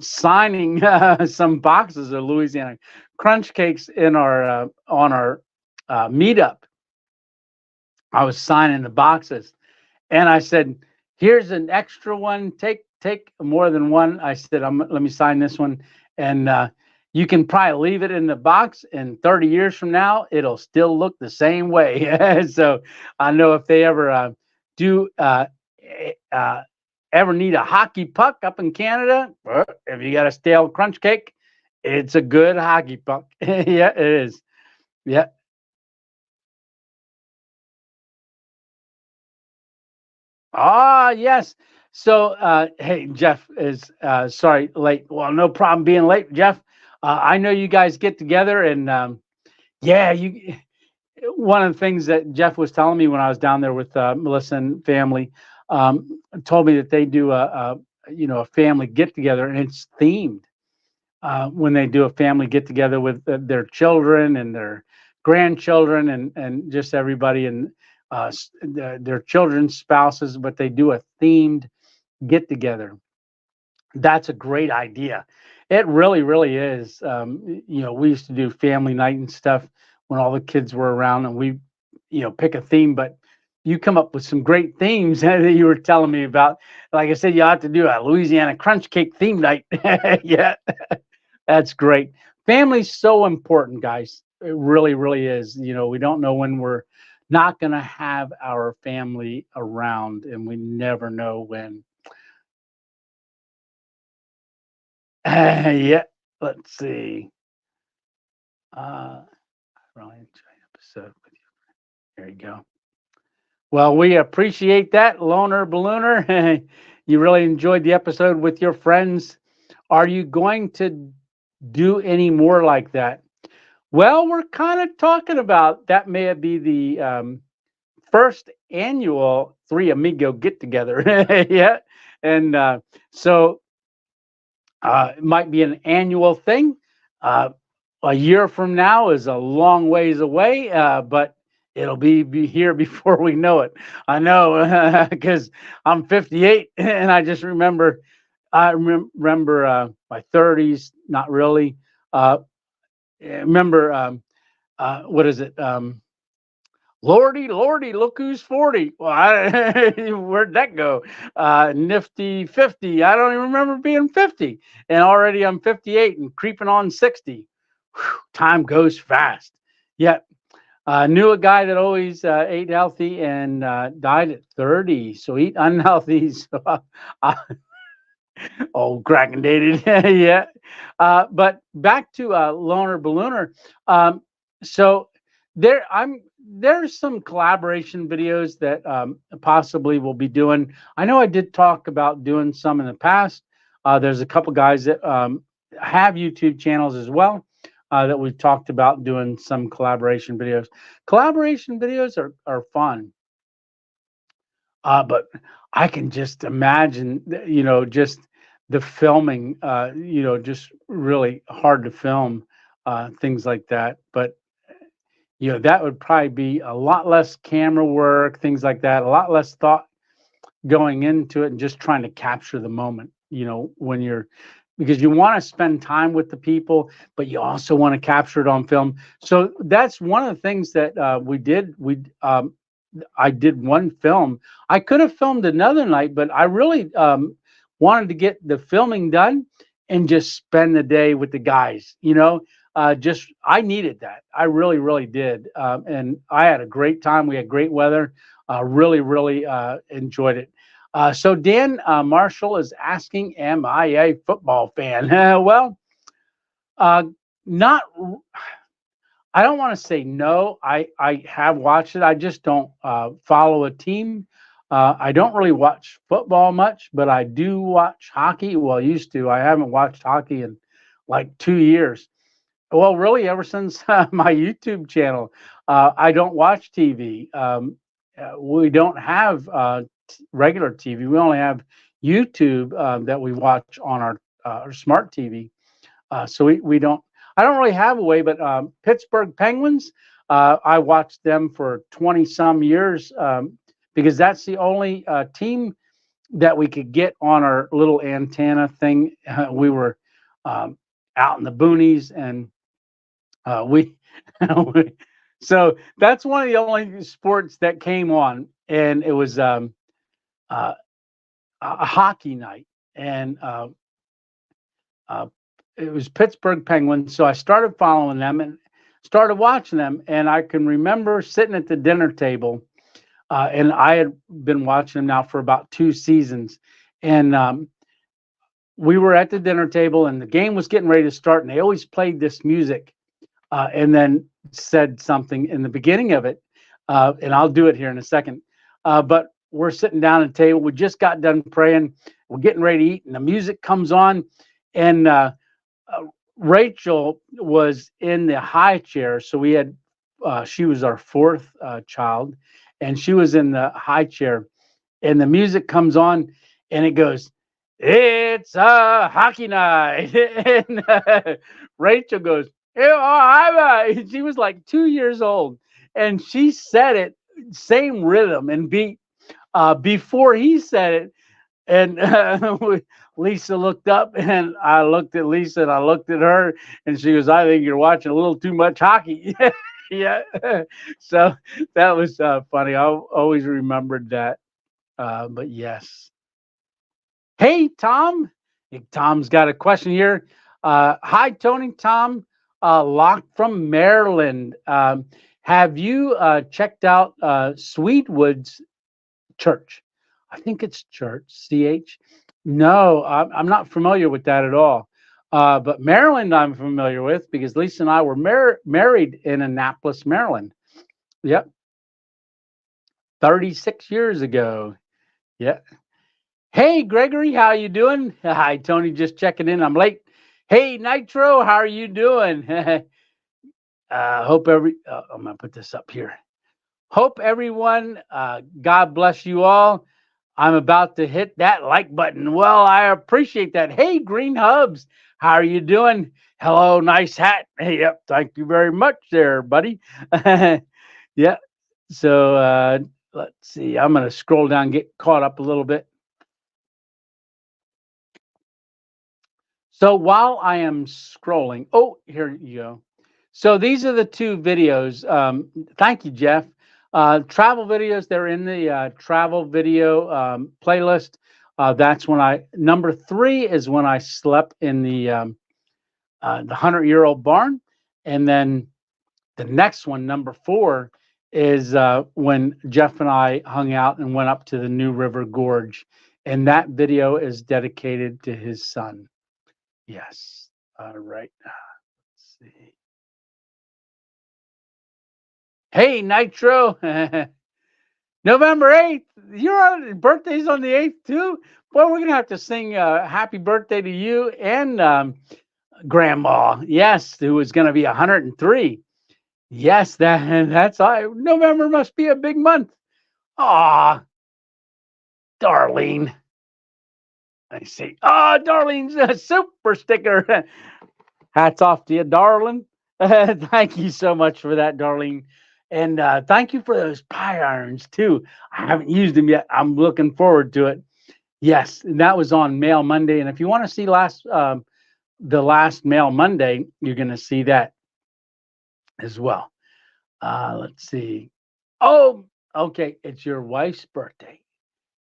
signing some boxes of Louisiana crunch cakes in our on our meetup. I was signing the boxes, and I said, "Here's an extra one. Take more than one." I said, "Let me sign this one," and you can probably leave it in the box, and 30 years from now, it'll still look the same way. So I know if they ever do ever need a hockey puck up in Canada, well, if you got a stale crunch cake, it's a good hockey puck. Yeah, it is. Yeah. Ah, yes. So, hey, Jeff is sorry, late. Well, no problem being late, Jeff. I know you guys get together, and yeah, you. One of the things that Jeff was telling me when I was down there with Melissa and family, told me that they do a family get together, and it's themed. When they do a family get together with their children and their grandchildren and just everybody, and their children's spouses, but they do a themed get together. That's a great idea. It really, really is. We used to do family night and stuff when all the kids were around, and we, pick a theme. But you come up with some great themes that you were telling me about. Like I said, you ought to do a Louisiana crunch cake theme night. Yeah, that's great. Family's so important, guys. It really, really is. We don't know when we're not going to have our family around, and we never know when. Yeah, let's see. I really enjoy episode with you. There you go. Well, we appreciate that, Loner Ballooner. You really enjoyed the episode with your friends. Are you going to do any more like that? Well, we're kind of talking about that. May be the first annual Three Amigo get together. Yeah, and so it might be an annual thing. Uh, a year from now is a long ways away, but it'll be here before we know it. I know because I'm 58, and I just remember. I remember my 30s. Not really. I remember what is it? Lordy, Lordy, look who's 40. Well, where'd that go? Nifty 50. I don't even remember being 50. And already I'm 58 and creeping on 60. Whew, time goes fast. Yet, knew a guy that always ate healthy and died at 30. So eat unhealthy. So, old cracking dated. Yeah. But back to Loner Ballooner. So there's some collaboration videos that possibly we'll be doing. I know I did talk about doing some in the past. There's a couple guys that have YouTube channels as well that we've talked about doing some collaboration videos. Collaboration videos are fun. But I can just imagine, just the filming, just really hard to film things like that. But that would probably be a lot less camera work, things like that, a lot less thought going into it, and just trying to capture the moment. When you're because you want to spend time with the people, but you also want to capture it on film. So that's one of the things that we did. I did one film. I could have filmed another night, but I really wanted to get the filming done and just spend the day with the guys. Just I needed that. I really, really did, and I had a great time. We had great weather. Really, really enjoyed it. So Dan Marshall is asking, "Am I a football fan?" Well, not. I don't want to say no. I have watched it. I just don't follow a team. I don't really watch football much, but I do watch hockey. Well, I used to. I haven't watched hockey in like 2 years. Well, really, ever since my YouTube channel. I don't watch TV. We don't have regular TV. We only have YouTube that we watch on our smart TV. So we don't. I don't really have a way, but Pittsburgh Penguins. I watched them for 20 some years because that's the only team that we could get on our little antenna thing. We were out in the boonies, and we, so that's one of the only sports that came on, and it was a hockey night, and uh, it was Pittsburgh Penguins. So I started following them and started watching them, and I can remember sitting at the dinner table, and I had been watching them now for about 2 seasons, and we were at the dinner table, and the game was getting ready to start, and they always played this music and then said something in the beginning of it, and I'll do it here in a second. But we're sitting down at the table. We just got done praying. We're getting ready to eat, and the music comes on, and Rachel was in the high chair, so we had. She was our fourth child, and she was in the high chair, and the music comes on, and it goes, "It's a hockey night," and Rachel goes, "She was like 2 years old, and she said it same rhythm and beat before he said it. And Lisa looked up, and I looked at Lisa, and I looked at her, and she goes, "I think you're watching a little too much hockey." Yeah. So that was funny. I always remembered that. But yes. Hey, Tom. Hey, Tom's got a question here. Hi, Tony. Tom, locked from Maryland. Have you checked out Sweetwood's Church? I think it's Church, CH. No, I'm not familiar with that at all. But Maryland, I'm familiar with because Lisa and I were married in Annapolis, Maryland. Yep, 36 years ago. Yeah. Hey, Gregory, how you doing? Hi, Tony, just checking in. I'm late. Hey, Nitro, how are you doing? I'm gonna put this up here. Hope everyone, God bless you all. I'm about to hit that like button. Well, I appreciate that. Hey, Green Hubs, how are you doing? Hello, nice hat. Hey, yep, thank you very much there, buddy. Yeah. So let's see. I'm gonna scroll down, get caught up a little bit. So while I am scrolling, oh, here you go. So these are the two videos. Thank you, Jeff. Travel videos, they're in the travel video playlist. That's when number 3 is when I slept in the 100-year-old barn. And then the next one, number 4, is when Jeff and I hung out and went up to the New River Gorge. And that video is dedicated to his son. Yes. All right. Let's see. Hey, Nitro. November 8th. Your birthday's on the 8th, too? Boy, we're going to have to sing happy birthday to you and Grandma. Yes, who is going to be 103. Yes, that's November must be a big month. Aw, Darlene. I see. Oh, Darlene's a super sticker. Hats off to you, darling. Thank you so much for that, Darlene. And thank you for those pie irons, too. I haven't used them yet. I'm looking forward to it. Yes, and that was on Mail Monday. And if you want to see the last Mail Monday, you're going to see that as well. Let's see. Oh, okay. It's your wife's birthday.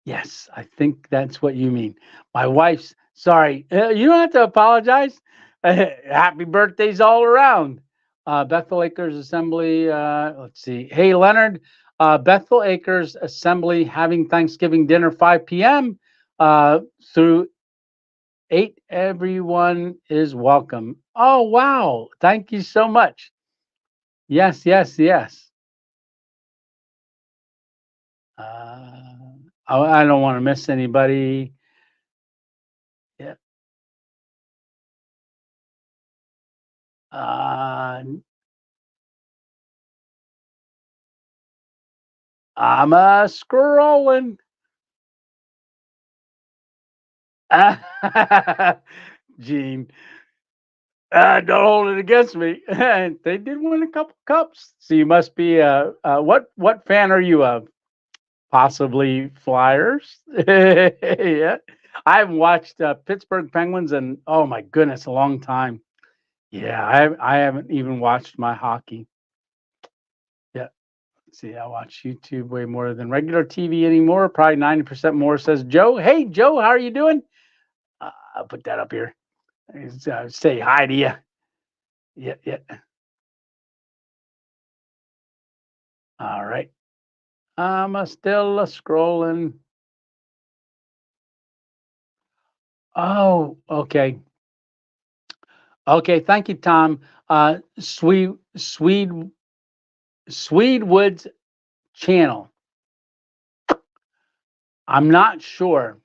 Yes, I think that's what you mean. My wife's, sorry, you don't have to apologize. Happy birthdays all around. Bethel Acres Assembly, let's see. Hey, Leonard, Bethel Acres Assembly having Thanksgiving dinner 5 p.m. Through 8. Everyone is welcome. Oh, wow. Thank you so much. Yes, yes, yes. I don't want to miss anybody. Yeah. I'm scrolling. Gene, don't hold it against me. They did win a couple cups, so you must be what fan are you of? Possibly Flyers. Yeah, I haven't watched Pittsburgh Penguins in, oh my goodness, a long time. Yeah, I haven't even watched my hockey. Yeah, let's see, I watch YouTube way more than regular TV anymore. Probably 90% more, says Joe. Hey, Joe, how are you doing? I'll put that up here. Say hi to you. Yeah, yeah. All right. I'm still scrolling. Oh, okay. Okay, thank you, Tom. Swedewood's channel. I'm not sure.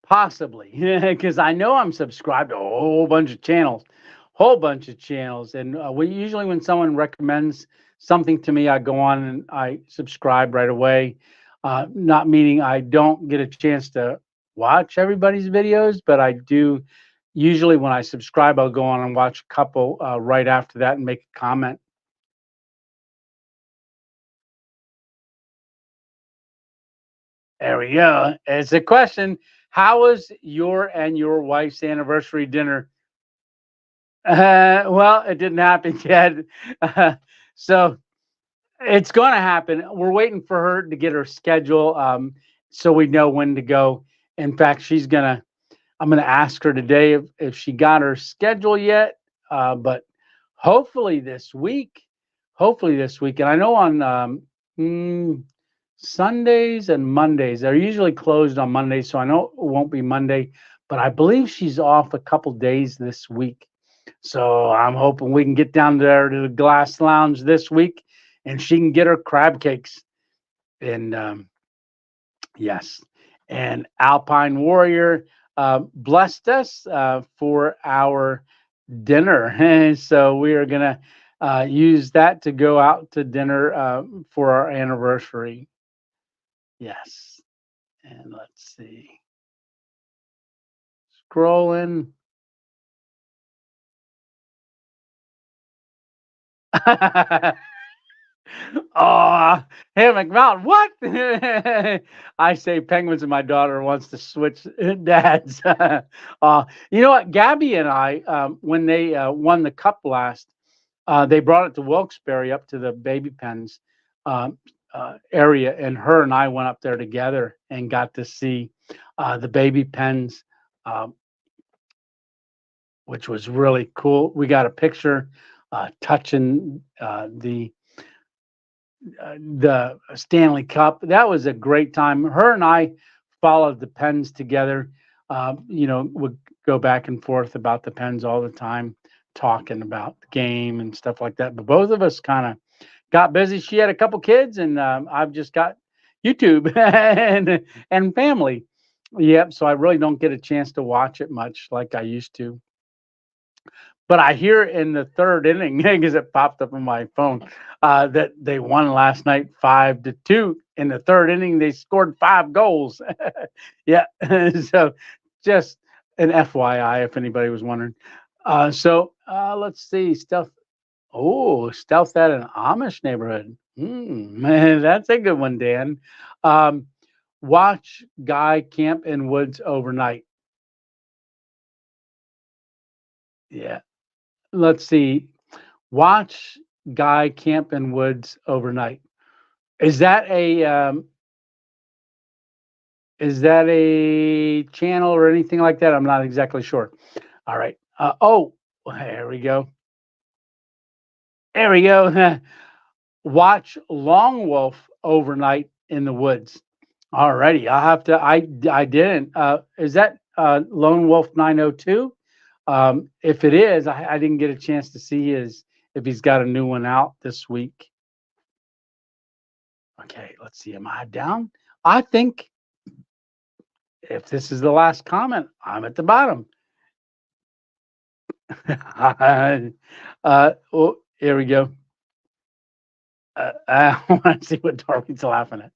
Possibly, because I know I'm subscribed to a whole bunch of channels, and usually when someone recommends something to me, I go on and I subscribe right away. Not meaning I don't get a chance to watch everybody's videos, but I do. Usually, when I subscribe, I'll go on and watch a couple right after that and make a comment. There we go. It's a question. How was your and your wife's anniversary dinner? Well, it didn't happen yet. Uh, so it's going to happen. We're waiting for her to get her schedule, so we know when to go. In fact, I'm gonna ask her today if she got her schedule yet. But hopefully this week. Hopefully this week. And I know on mm, Sundays and Mondays, they're usually closed on Mondays, so I know it won't be Monday. But I believe she's off a couple days this week. So I'm hoping we can get down there to the Glass Lounge this week and she can get her crab cakes. And yes, and Alpine Warrior blessed us for our dinner. And so we are going to use that to go out to dinner for our anniversary. Yes. And let's see. Scrolling. Oh, Hammock Mountain. What? I say penguins and my daughter wants to switch dads. You know what? Gabby and I, when they won the cup last, they brought it to Wilkes-Barre up to the baby pens um, area, and her and I went up there together and got to see the baby pens, um, which was really cool. We got a picture touching the Stanley Cup. That was a great time. Her and I followed the Pens together. Would go back and forth about the Pens all the time, talking about the game and stuff like that. But both of us kind of got busy. She had a couple kids, and I've just got YouTube and family. Yep. So I really don't get a chance to watch it much like I used to. But I hear in the third inning, because it popped up on my phone, that they won last night 5-2. In the third inning, they scored 5 goals. Yeah. So just an FYI, if anybody was wondering. Let's see. Stealth at an Amish neighborhood. Man, that's a good one, Dan. Um, Watch guy camp in woods overnight. Yeah. Let's see. Watch guy camp in woods overnight. Is that a channel or anything like that? I'm not exactly sure. All right. There we go. There we go. Watch Long Wolf overnight in the woods. Alrighty, I'll have to. I didn't. Is that Lone Wolf 902? If it is, I didn't get a chance to see if he's got a new one out this week. Okay, let's see. Am I down? I think if this is the last comment, I'm at the bottom. Here we go. I want to see what Darby's laughing at.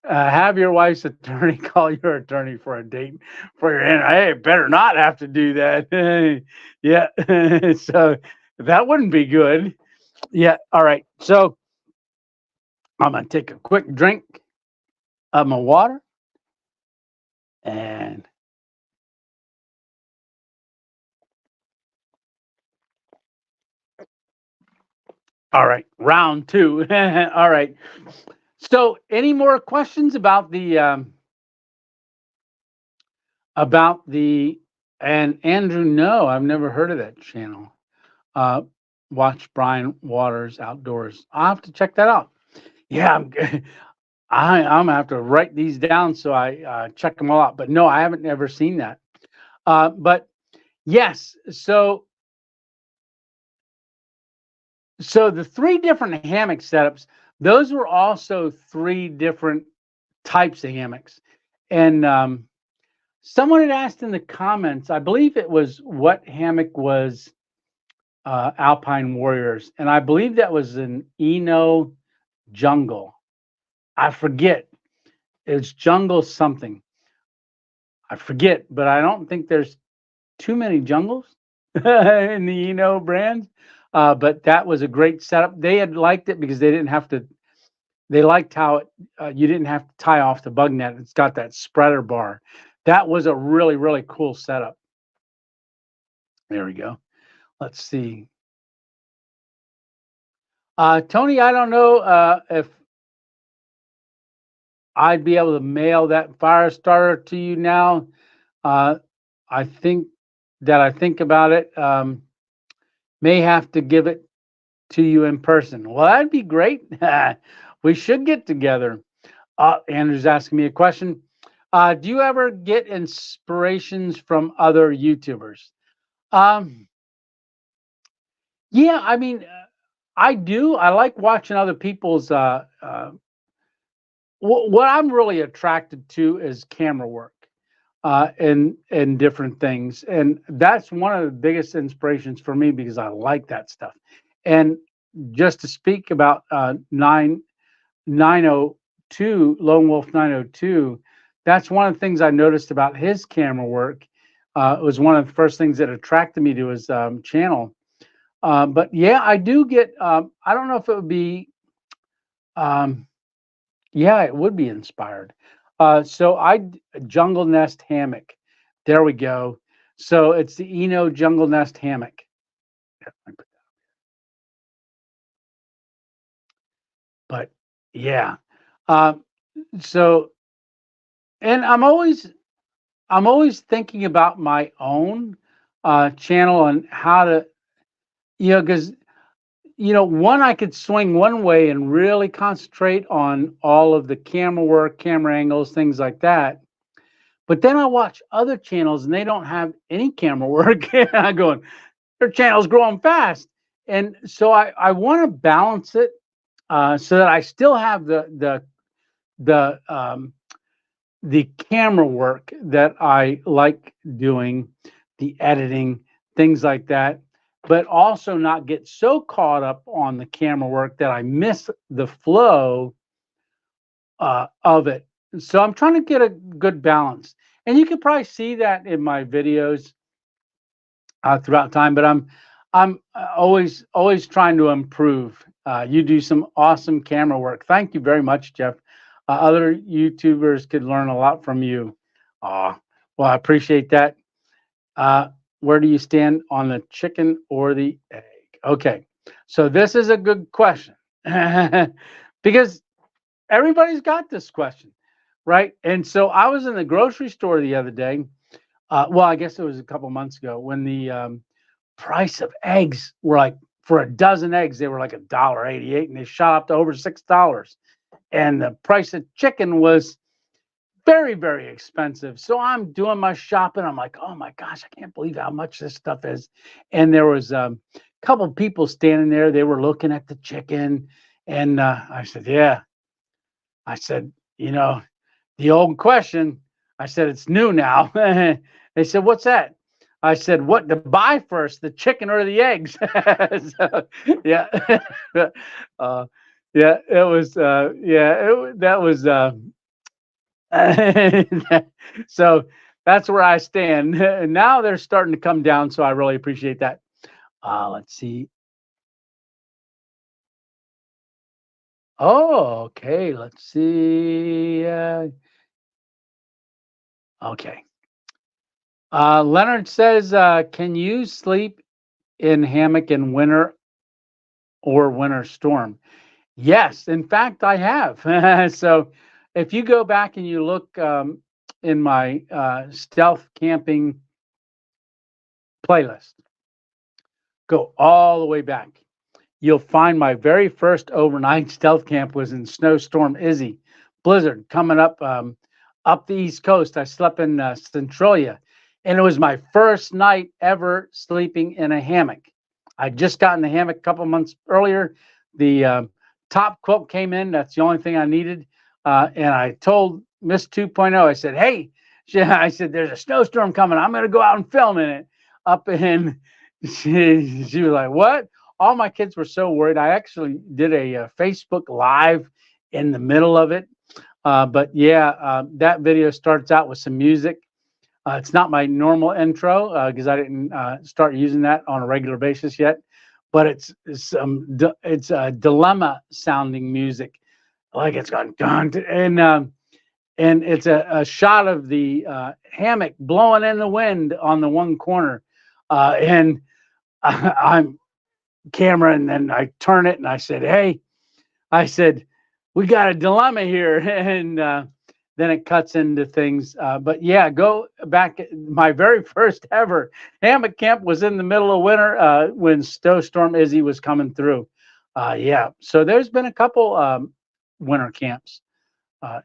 Have your wife's attorney call your attorney for a date for your Hey, better not have to do that. Yeah. So that wouldn't be good. Yeah. All right. So I'm going to take a quick drink of my water. And all right. Round two. All right. So any more questions about and Andrew? No, I've never heard of that channel. Watch Brian Waters Outdoors. I'll have to check that out. Yeah, I'm gonna have to write these down so I check them all out. But no, I haven't ever seen that. But yes, so the 3 different hammock setups, those were also 3 different types of hammocks. And someone had asked in the comments, I believe it was what hammock was Alpine Warriors, and I believe that was an Eno Jungle. I forget. It's Jungle something. I forget, but I don't think there's too many jungles in the brand. But that was a great setup. They had liked it because they didn't have to they liked how you didn't have to tie off the bug net. It's got that spreader bar. That was a really, really cool setup. There we go. Let's see. Tony, I don't know if I'd be able to mail that fire starter to you now. Uh, I think about it, may have to give it to you in person. Well, that'd be great. We should get together. Andrew's asking me a question. Do you ever get inspirations from other YouTubers? Um, yeah, I mean, I do. I like watching other people's. What I'm really attracted to is camera work, and different things, and that's one of the biggest inspirations for me because I like that stuff. And just to speak about 902 Lone Wolf 902, that's one of the things I noticed about his camera work. It was one of the first things that attracted me to his channel. But yeah, I do get. I don't know if it would be. Um, yeah, it would be inspired. So Jungle Nest Hammock. There we go. So it's the Jungle Nest Hammock. But yeah. Um, so and I'm always thinking about my own channel and how to, because one, I could swing one way and really concentrate on all of the camera work, camera angles, things like that. But then I watch other channels and they don't have any camera work. And I'm going, their channel's growing fast. And so I want to balance it, so that I still have the camera work that I like doing, the editing, things like that, but also not get so caught up on the camera work that I miss the flow of it. So I'm trying to get a good balance, and you can probably see that in my videos throughout time. But I'm always trying to improve. You do some awesome camera work. Thank you very much, Jeff. Other YouTubers could learn a lot from you. Well, I appreciate that. Where do you stand on the chicken or the egg? Okay, so this is a good question because everybody's got this question, right? And so I was in the grocery store the other day. Well, I guess it was a couple months ago when the price of eggs were like, for a dozen eggs, they were like $1.88, and they shot up to over $6. And the price of chicken was very, very expensive. So I'm doing my shopping. I'm like, oh my gosh, I can't believe how much this stuff is. And there was a couple of people standing there. They were looking at the chicken. And I said, yeah. I said, the old question. I said, it's new now. They said, what's that? I said, what to buy first, the chicken or the eggs? So, yeah. Yeah, it was, that was, so that's where I stand. And now they're starting to come down. So I really appreciate that. Let's see. Oh, okay. Let's see. Okay. Leonard says, can you sleep in hammock in winter or winter storm? Yes, in fact, I have. So if you go back and you look in my stealth camping playlist, go all the way back. You'll find my very first overnight stealth camp was in Snowstorm Izzy, blizzard coming up the East Coast. I slept in Centralia, and it was my first night ever sleeping in a hammock. I just got in the hammock a couple months earlier. The top quilt came in. That's the only thing I needed. And I told Miss 2.0, I said, hey, I said, there's a snowstorm coming. I'm going to go out and film in it. Up in, she was like, what? All my kids were so worried. I actually did a Facebook Live in the middle of it. But yeah, that video starts out with some music. It's not my normal intro because I didn't start using that on a regular basis yet. But it's dilemma sounding music. like it's gone done, and it's a shot of the hammock blowing in the wind on the one corner, and I'm camera, and then I turn it and I said, "Hey," I said, "we got a dilemma here," and then it cuts into things. But yeah, go back. My very first ever hammock camp was in the middle of winter when Snowstorm Izzy was coming through. Yeah, so there's been a couple winter camps,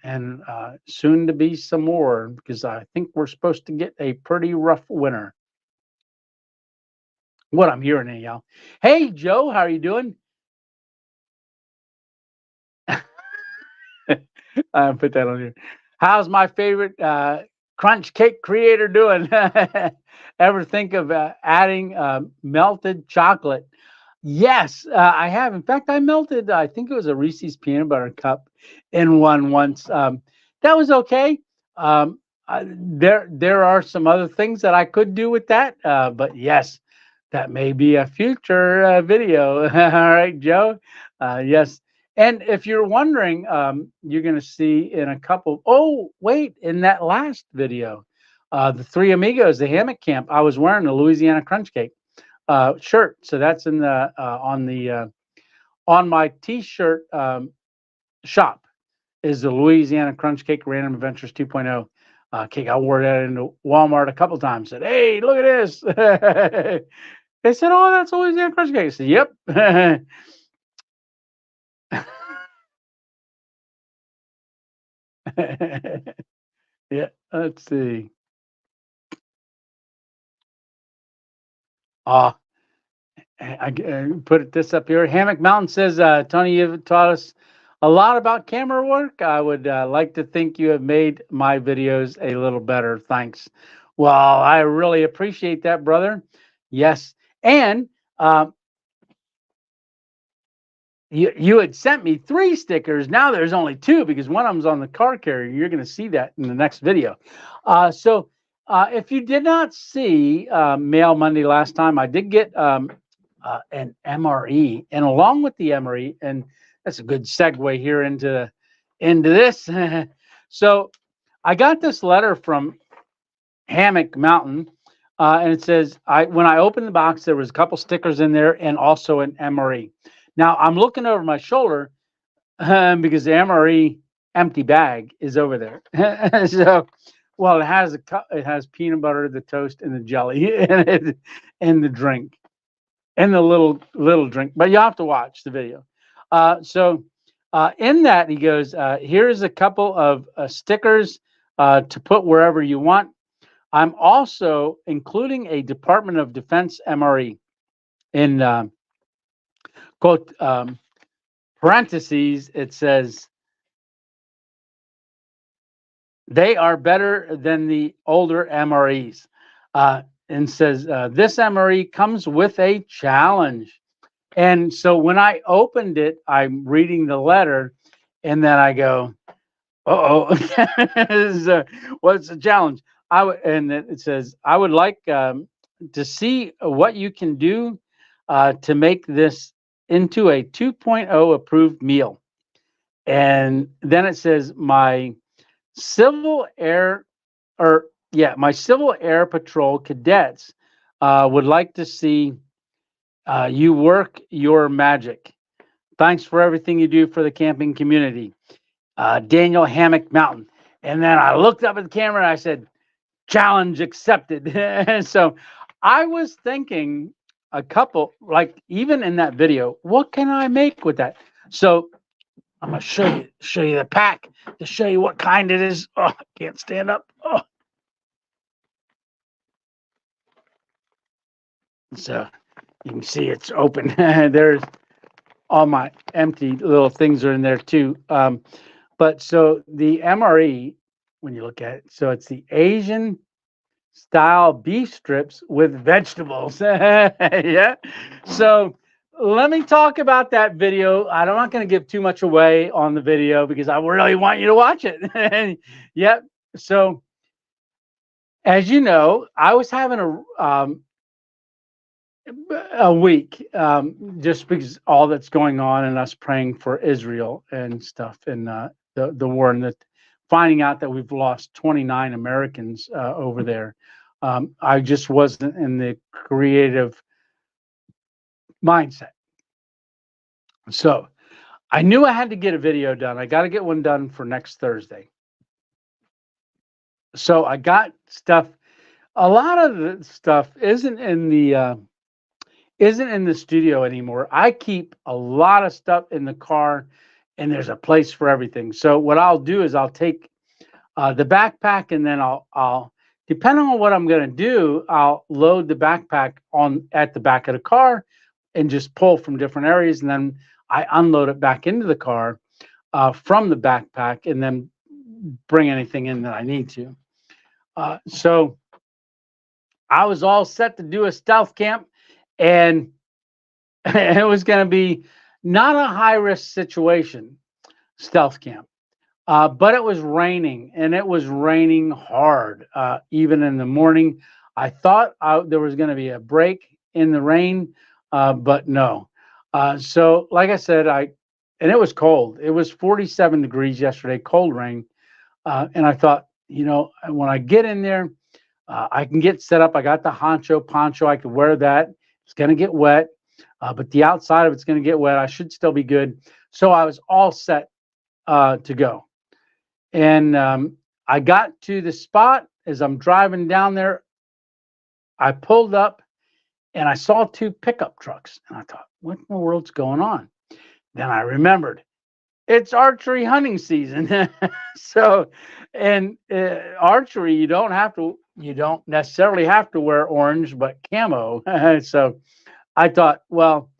and soon to be some more because I think we're supposed to get a pretty rough winter. What I'm hearing, anyhow. Hey, Joe, how are you doing? Put that on here. How's my favorite crunch cake creator doing? Ever think of adding melted chocolate? Yes, I have. In fact, I melted, I think it was a Reese's peanut butter cup in one once. That was okay. There are some other things that I could do with that, but yes, that may be a future video. All right, Joe. Yes. And if you're wondering, you're going to see in a couple. Oh, wait, in that last video, the three amigos, the hammock camp, I was wearing a Louisiana crunch cake shirt. So that's in the on my T-shirt shop is the Louisiana Crunch Cake Random Adventures 2.0 cake. I wore that into Walmart a couple times. Said, "Hey, look at this." They said, "Oh, that's Louisiana Crunch Cake." I said, "Yep." Yeah. Let's see. Uh, I put it this up here. Hammock Mountain says, Tony, you've taught us a lot about camera work. I would like to think you have made my videos a little better. Thanks. Well, I really appreciate that, brother. Yes. And you had sent me 3 stickers. Now there's only 2 because one of them's on the car carrier. You're going to see that in the next video. So if you did not see Mail Monday last time, I did get an MRE, and along with the MRE, and that's a good segue here into this. So I got this letter from Hammock Mountain, and it says, when I opened the box, there was a couple stickers in there and also an MRE. Now I'm looking over my shoulder because the MRE empty bag is over there. So, well, it has peanut butter, the toast, and the jelly, and the drink, and the little drink. But you have to watch the video. So in that, he goes, here's a couple of stickers to put wherever you want. I'm also including a Department of Defense MRE in quote parentheses. It says they are better than the older MREs, and says this MRE comes with a challenge. And so when I opened it, I'm reading the letter, and then I go, "Uh oh, what's the challenge?" And it says, "I would like to see what you can do to make this into a 2.0 approved meal." And then it says, my Civil Air Patrol cadets would like to see you work your magic. Thanks for everything you do for the camping community. Daniel Hammock Mountain. And then I looked up at the camera and I said, challenge accepted. And so I was thinking a couple, like even in that video, what can I make with that? So I'm gonna show you the pack to show you what kind it is. Oh, I can't stand up. Oh. So you can see it's open. There's all my empty little things are in there too. But so the MRE, when you look at it, so it's the Asian style beef strips with vegetables. Yeah. So let me talk about that video. I'm not going to give too much away on the video because I really want you to watch it. Yep. So as you know, I was having a week, just because all that's going on and us praying for Israel and stuff, and the war, and that finding out that we've lost 29 Americans over there. I just wasn't in the creative mindset. So I knew I had to get a video done. I got to get one done for next Thursday. So I got stuff. A lot of the stuff isn't in the studio anymore. I keep a lot of stuff in the car, and there's a place for everything. So what I'll do is I'll take the backpack, and then I'll depending on what I'm going to do, I'll load the backpack on at the back of the car and just pull from different areas, and then I unload it back into the car from the backpack, and then bring anything in that I need to. So I was all set to do a stealth camp, and it was going to be not a high risk situation, stealth camp. But it was raining, and it was raining hard, even in the morning. I thought there was going to be a break in the rain, but no. So, like I said, and it was cold. It was 47 degrees yesterday, cold rain. And I thought, when I get in there, I can get set up. I got the poncho. I could wear that. It's going to get wet, but the outside of it's going to get wet. I should still be good. So I was all set to go. And I got to the spot. As I'm driving down there, I pulled up and I saw two pickup trucks. And I thought, what in the world's going on? Then I remembered it's archery hunting season. So, and archery, you don't necessarily have to wear orange, but camo. So I thought, well,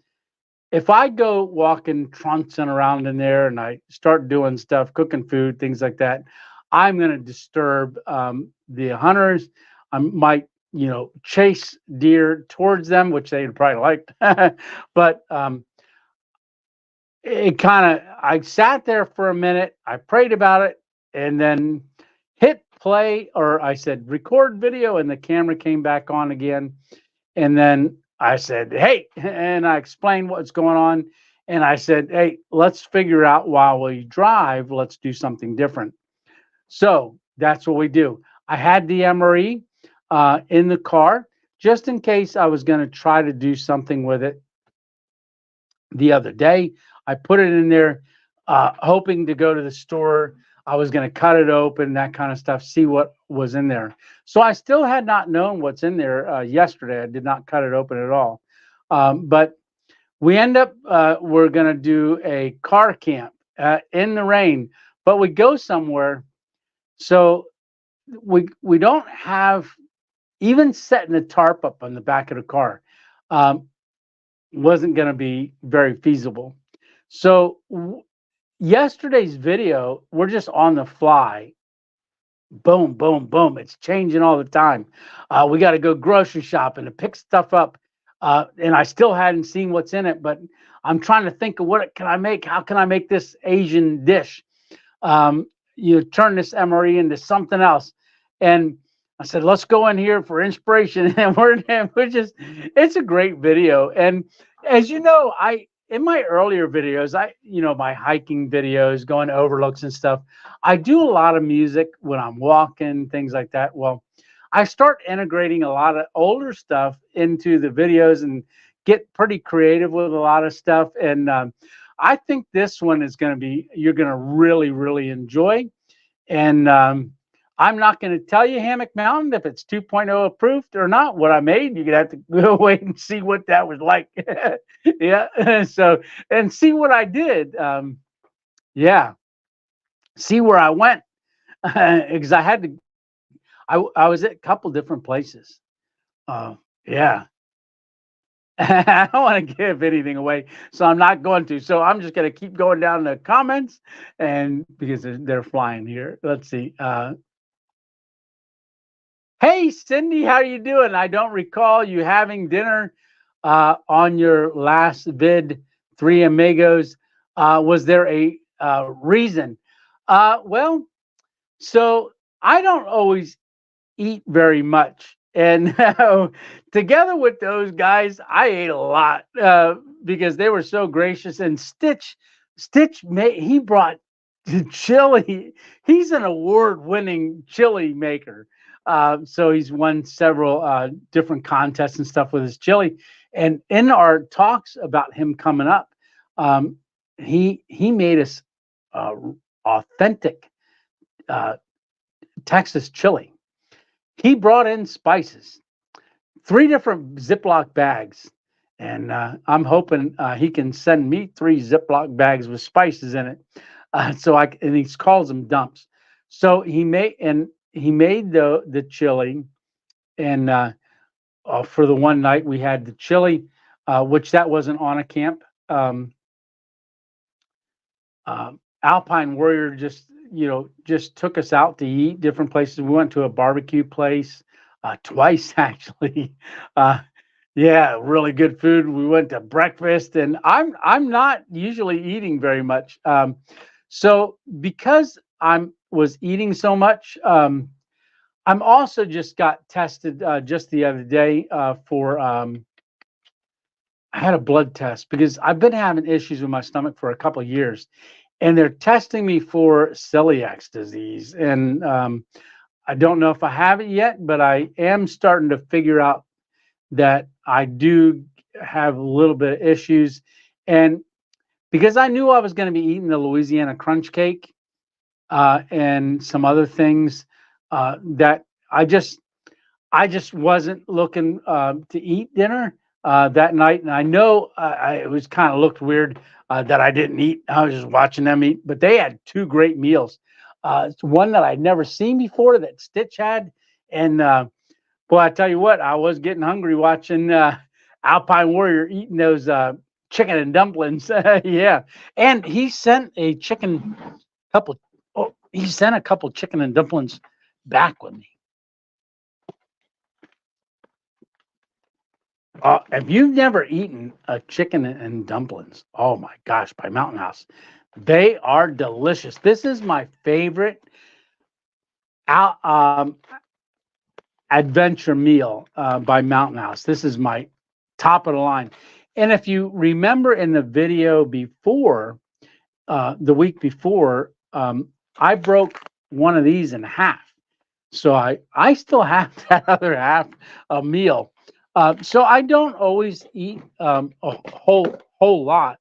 if I go walking, trouncing around in there, and I start doing stuff, cooking food, things like that, I'm going to disturb the hunters. I might, chase deer towards them, which they'd probably like. But I sat there for a minute. I prayed about it, and then hit play, or I said record video, and the camera came back on again. And then I said, hey, and I explained what's going on. And I said, hey, let's figure out while we drive, let's do something different. So that's what we do. I had the MRE in the car just in case I was going to try to do something with it the other day. I put it in there, hoping to go to the store. I was going to cut it open, that kind of stuff, see what was in there. So I still had not known what's in there yesterday. I did not cut it open at all. But we end up, we're going to do a car camp in the rain, but we go somewhere. So we don't have, even setting a tarp up on the back of the car wasn't going to be very feasible. So yesterday's video, we're just on the fly. Boom, boom, boom. It's changing all the time. We got to go grocery shopping to pick stuff up. And I still hadn't seen what's in it, but I'm trying to think of what can I make? How can I make this Asian dish? You turn this MRE into something else. And I said, let's go in here for inspiration. And we're just, it's a great video. And as you know, in my earlier videos, my hiking videos, going to overlooks and stuff, I do a lot of music when I'm walking, things like that. Well, I start integrating a lot of older stuff into the videos and get pretty creative with a lot of stuff. And I think this one is going to be, you're going to really, really enjoy. And I'm not going to tell you, Hammock Mountain, if it's 2.0 approved or not, what I made. You're going to have to go wait and see what that was like. Yeah. So, and see what I did. Yeah. See where I went. Because I had to, I was at a couple different places. Yeah. I don't want to give anything away, so I'm not going to. So I'm just going to keep going down the comments, and because they're flying here. Let's see. Hey, Cindy, how are you doing? I don't recall you having dinner on your last vid, 3 Amigos. Was there a reason? Well, so I don't always eat very much And together with those guys, I ate a lot because they were so gracious. And Stitch made he brought the chili. He's an award-winning chili maker. So he's won several different contests and stuff with his chili. And in our talks about him coming up, um, he made us uh, authentic uh, Texas chili. He brought in spices, three different Ziploc bags, and I'm hoping he can send me three Ziploc bags with spices in it. And he calls them dumps. So he made the chili, and for the one night we had the chili, which that wasn't on a camp. Um, Alpine Warrior just took us out to eat different places. We went to a barbecue place twice actually. Uh, yeah, really good food. We went to breakfast, and I'm not usually eating very much. So because I'm was eating so much, I'm also just got tested just the other day for I had a blood test because I've been having issues with my stomach for a couple of years, and they're testing me for celiac disease. And I don't know if I have it yet, but I am starting to figure out that I do have a little bit of issues. And because I knew I was going to be eating the Louisiana crunch cake and some other things that I just wasn't looking to eat dinner that night, and I know it was kind of looked weird that I didn't eat. I was just watching them eat, but they had two great meals. It's one that I'd never seen before that Stitch had, and boy, I tell you what, I was getting hungry watching Alpine Warrior eating those chicken and dumplings. Yeah, and he sent a chicken couple. Oh, he sent a couple chicken and dumplings back with me. If you've never eaten a chicken and dumplings, oh my gosh, by Mountain House, they are delicious. This is my favorite out, adventure meal by Mountain House. This is my top of the line. And if you remember in the video before, the week before, I broke one of these in half. So I still have that other half a meal. So I don't always eat a whole lot.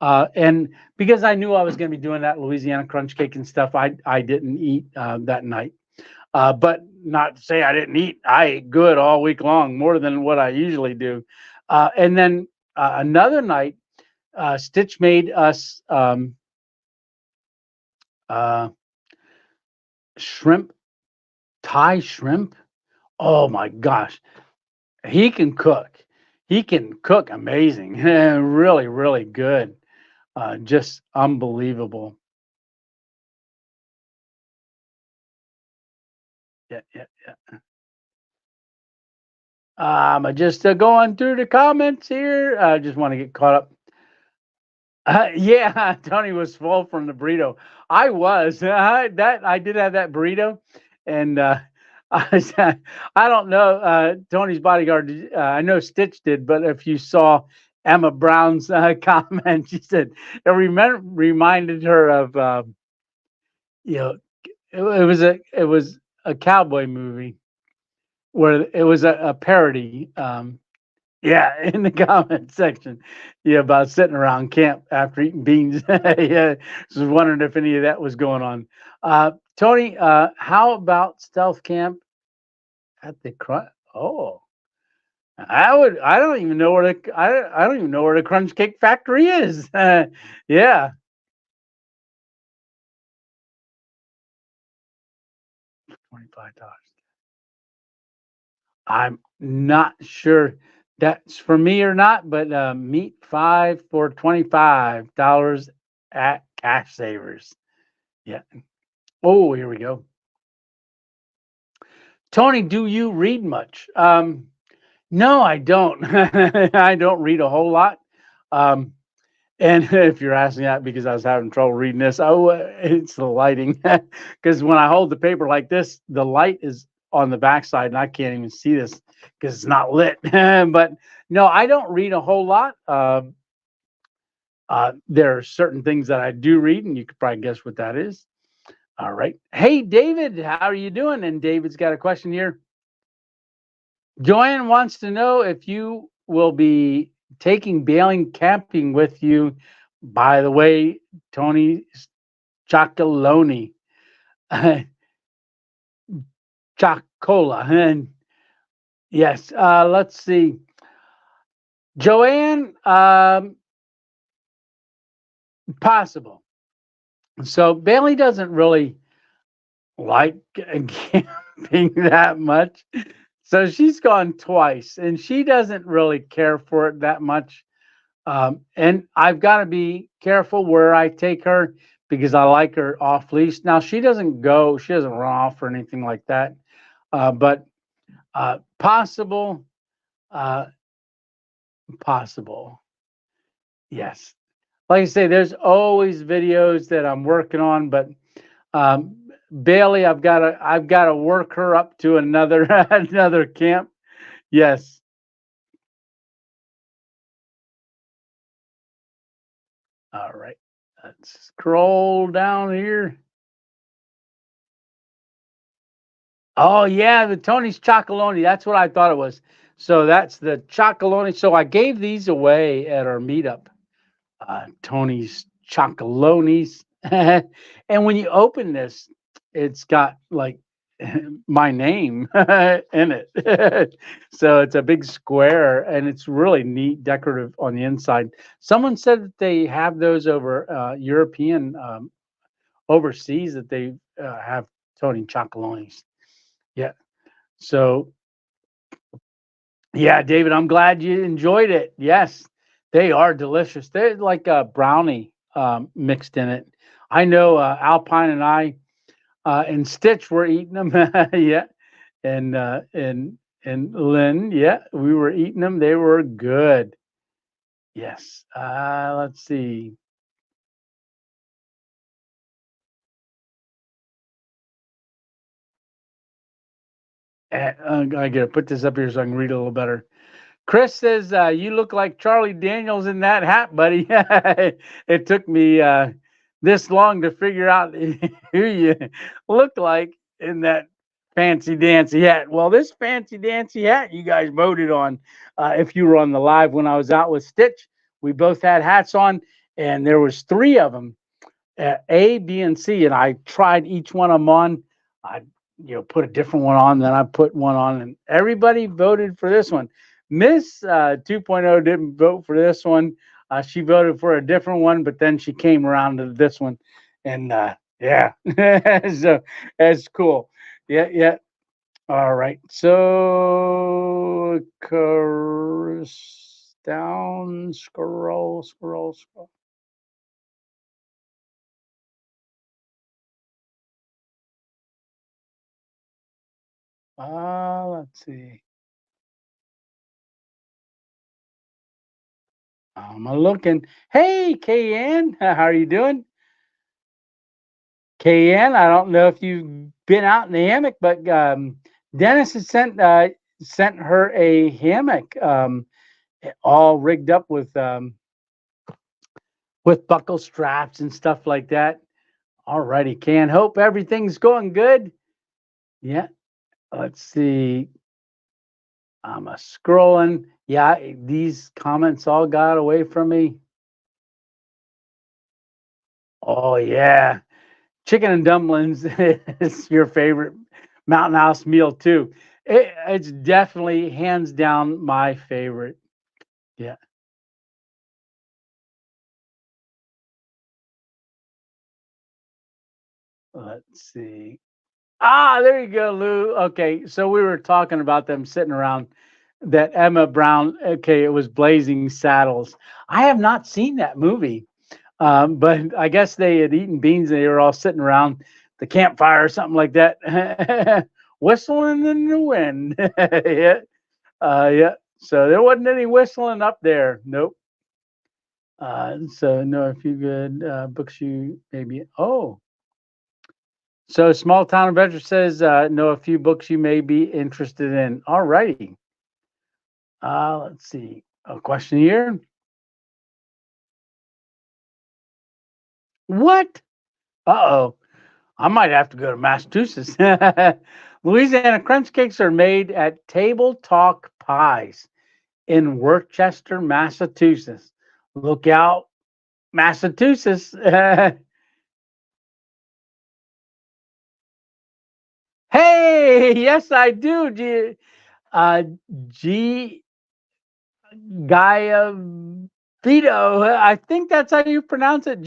And because I knew I was going to be doing that Louisiana crunch cake and stuff, I didn't eat that night. But not to say I didn't eat. I ate good all week long, more than what I usually do. And then another night, Stitch made us uh, shrimp, Thai shrimp. Oh my gosh, he can cook. He can cook amazing. Really, really good. Just unbelievable. Yeah, yeah, yeah. I'm just going through the comments here. I just want to get caught up. Yeah, Tony was full from the burrito. I was that I did have that burrito, and I don't know Tony's bodyguard. I know Stitch did, but if you saw Emma Brown's comment, she said it reminded her of you know it was a cowboy movie where it was a parody. Yeah, in the comment section. Yeah, about sitting around camp after eating beans. Yeah, just wondering if any of that was going on. Tony, how about stealth camp at the crunch? Oh, I don't even know where I don't even know where the crunch cake factory is. Yeah, $25. I'm not sure that's for me or not, but meet five for $25 at Cash Savers. Yeah. Oh, here we go. Tony, do you read much? No, I don't. I don't read a whole lot. Um, and if you're asking that because I was having trouble reading this, oh, it's the lighting. Because when I hold the paper like this, the light is on the backside, and I can't even see this because it's not lit. But no, I don't read a whole lot. There are certain things that I do read, and you could probably guess what that is. All right. Hey, David, how are you doing? And David's got a question here. Joanne wants to know if you will be taking Bailing camping with you. By the way, Tony Chocoloni, Chocola. And yes, let's see. Joanne, possible. So Bailey doesn't really like camping that much. So she's gone twice and she doesn't really care for it that much. And I've got to be careful where I take her because I like her off leash. Now she doesn't go, she doesn't run off or anything like that. But possible, uh, possible. Yes. Like I say, there's always videos that I'm working on, but um, Bailey, I've got to work her up to another another camp. Yes. All right. Let's scroll down here. Oh yeah, the Tony's Chocoloni. That's what I thought it was. So that's the Chocoloni. So I gave these away at our meetup. Tony's Chocolonis. And when you open this, it's got like my name in it. So it's a big square and it's really neat, decorative on the inside. Someone said that they have those over European, overseas, that they have Tony Chocolonis. Yeah. So yeah, David, I'm glad you enjoyed it. Yes, they are delicious. They're like a brownie mixed in it. I know Alpine and I and Stitch were eating them. Yeah, and Lynn, yeah, we were eating them. They were good. Yes. Let's see. I gotta put this up here so I can read a little better. Chris says, you look like Charlie Daniels in that hat, buddy. It took me this long to figure out who you look like in that fancy dancy hat. Well, this fancy dancy hat you guys voted on. If you were on the live when I was out with Stitch, we both had hats on, and there was three of them, A, B, and C, and I tried each one of them on. I put a different one on, then I put one on, and everybody voted for this one. Miss 2.0 didn't vote for this one. She voted for a different one, but then she came around to this one, and yeah, so that's cool. Yeah, yeah. All right. So down, scroll, scroll, scroll. Let's see. I'm looking. Hey, KN, how are you doing? KN, I don't know if you've been out in the hammock, but Dennis has sent her a hammock, all rigged up with buckle straps and stuff like that. All righty, Can. Hope everything's going good. Yeah. Let's see. I'm scrolling. Yeah, these comments all got away from me. Oh yeah. Chicken and dumplings is your favorite Mountain House meal too. It's definitely hands down my favorite. Yeah. Let's see. There you go, Lou. Okay, so we were talking about them sitting around that Emma Brown. Okay, it was Blazing Saddles. I have not seen that movie, but I guess they had eaten beans and they were all sitting around the campfire or something like that, whistling in the wind. Yeah, yeah. So there wasn't any whistling up there. Nope. So no, if you could books you maybe. Oh, So Small Town Adventure says, know a few books you may be interested in. All righty. Let's see. A question here. What? Uh-oh. I might have to go to Massachusetts. Louisiana crunch cakes are made at Table Talk Pies in Worcester, Massachusetts. Look out, Massachusetts. Hey, yes, I do. Uh, G Gaia Vito. I think that's how you pronounce it.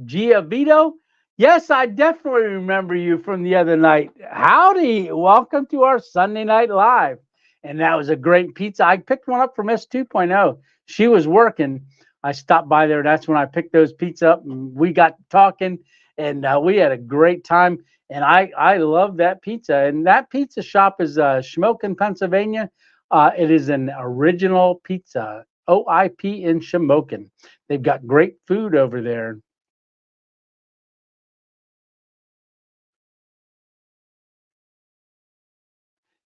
Gia Vito. Yes, I definitely remember you from the other night. Howdy. Welcome to our Sunday Night Live. And that was a great pizza. I picked one up from S 2.0. She was working. I stopped by there. That's when I picked those pizza up and we got talking and we had a great time. And I love that pizza. And that pizza shop is Shamokin, Pennsylvania. It is an original pizza, OIP in Shamokin. They've got great food over there.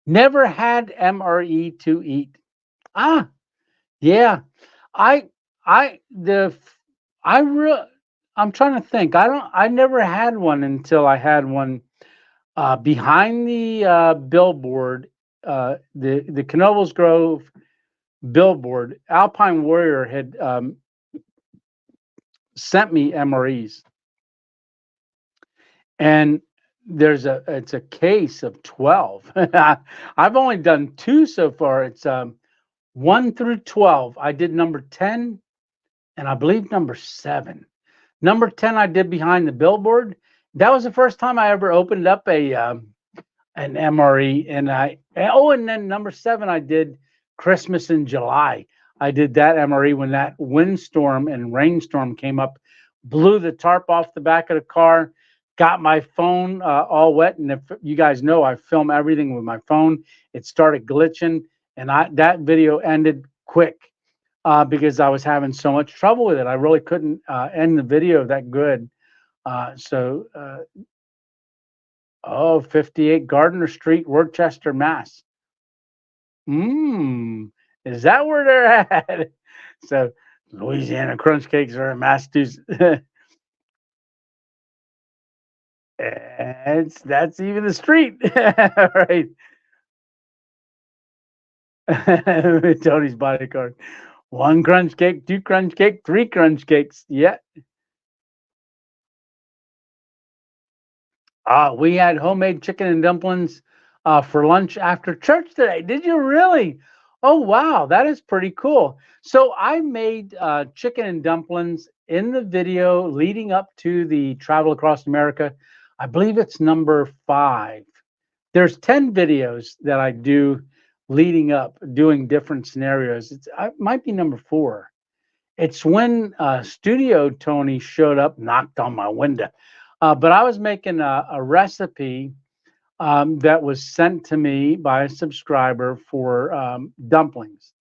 Never had MRE to eat. Ah, yeah. I I the I real I'm trying to think. I never had one until I had one behind the billboard, the Canobles Grove billboard. Alpine Warrior had sent me MREs, and it's a case of 12. I've only done two so far. It's 1 through 12. I did number 10 and I believe number 7. Number 10 I did behind the billboard. That was the first time I ever opened up an MRE, and and then number 7 I did Christmas in July. I did that MRE when that windstorm and rainstorm came up, blew the tarp off the back of the car, got my phone all wet. And if you guys know, I film everything with my phone. It started glitching, and that video ended quick because I was having so much trouble with it. I really couldn't end the video that good. So Oh, 58 Gardner Street, Worcester, Mass. Mmm. Is that where they're at? So Louisiana crunch cakes are in Massachusetts. That's even the street. Right. Tony's body card. 1 crunch cake, 2 crunch cake, 3 crunch cakes. Yeah. We had homemade chicken and dumplings for lunch after church today. Did you really? Oh, wow. That is pretty cool. So I made chicken and dumplings in the video leading up to the Travel Across America. I believe it's number 5. There's 10 videos that I do leading up, doing different scenarios. It might be number 4. It's when Studio Tony showed up, knocked on my window. But I was making a recipe that was sent to me by a subscriber for dumplings.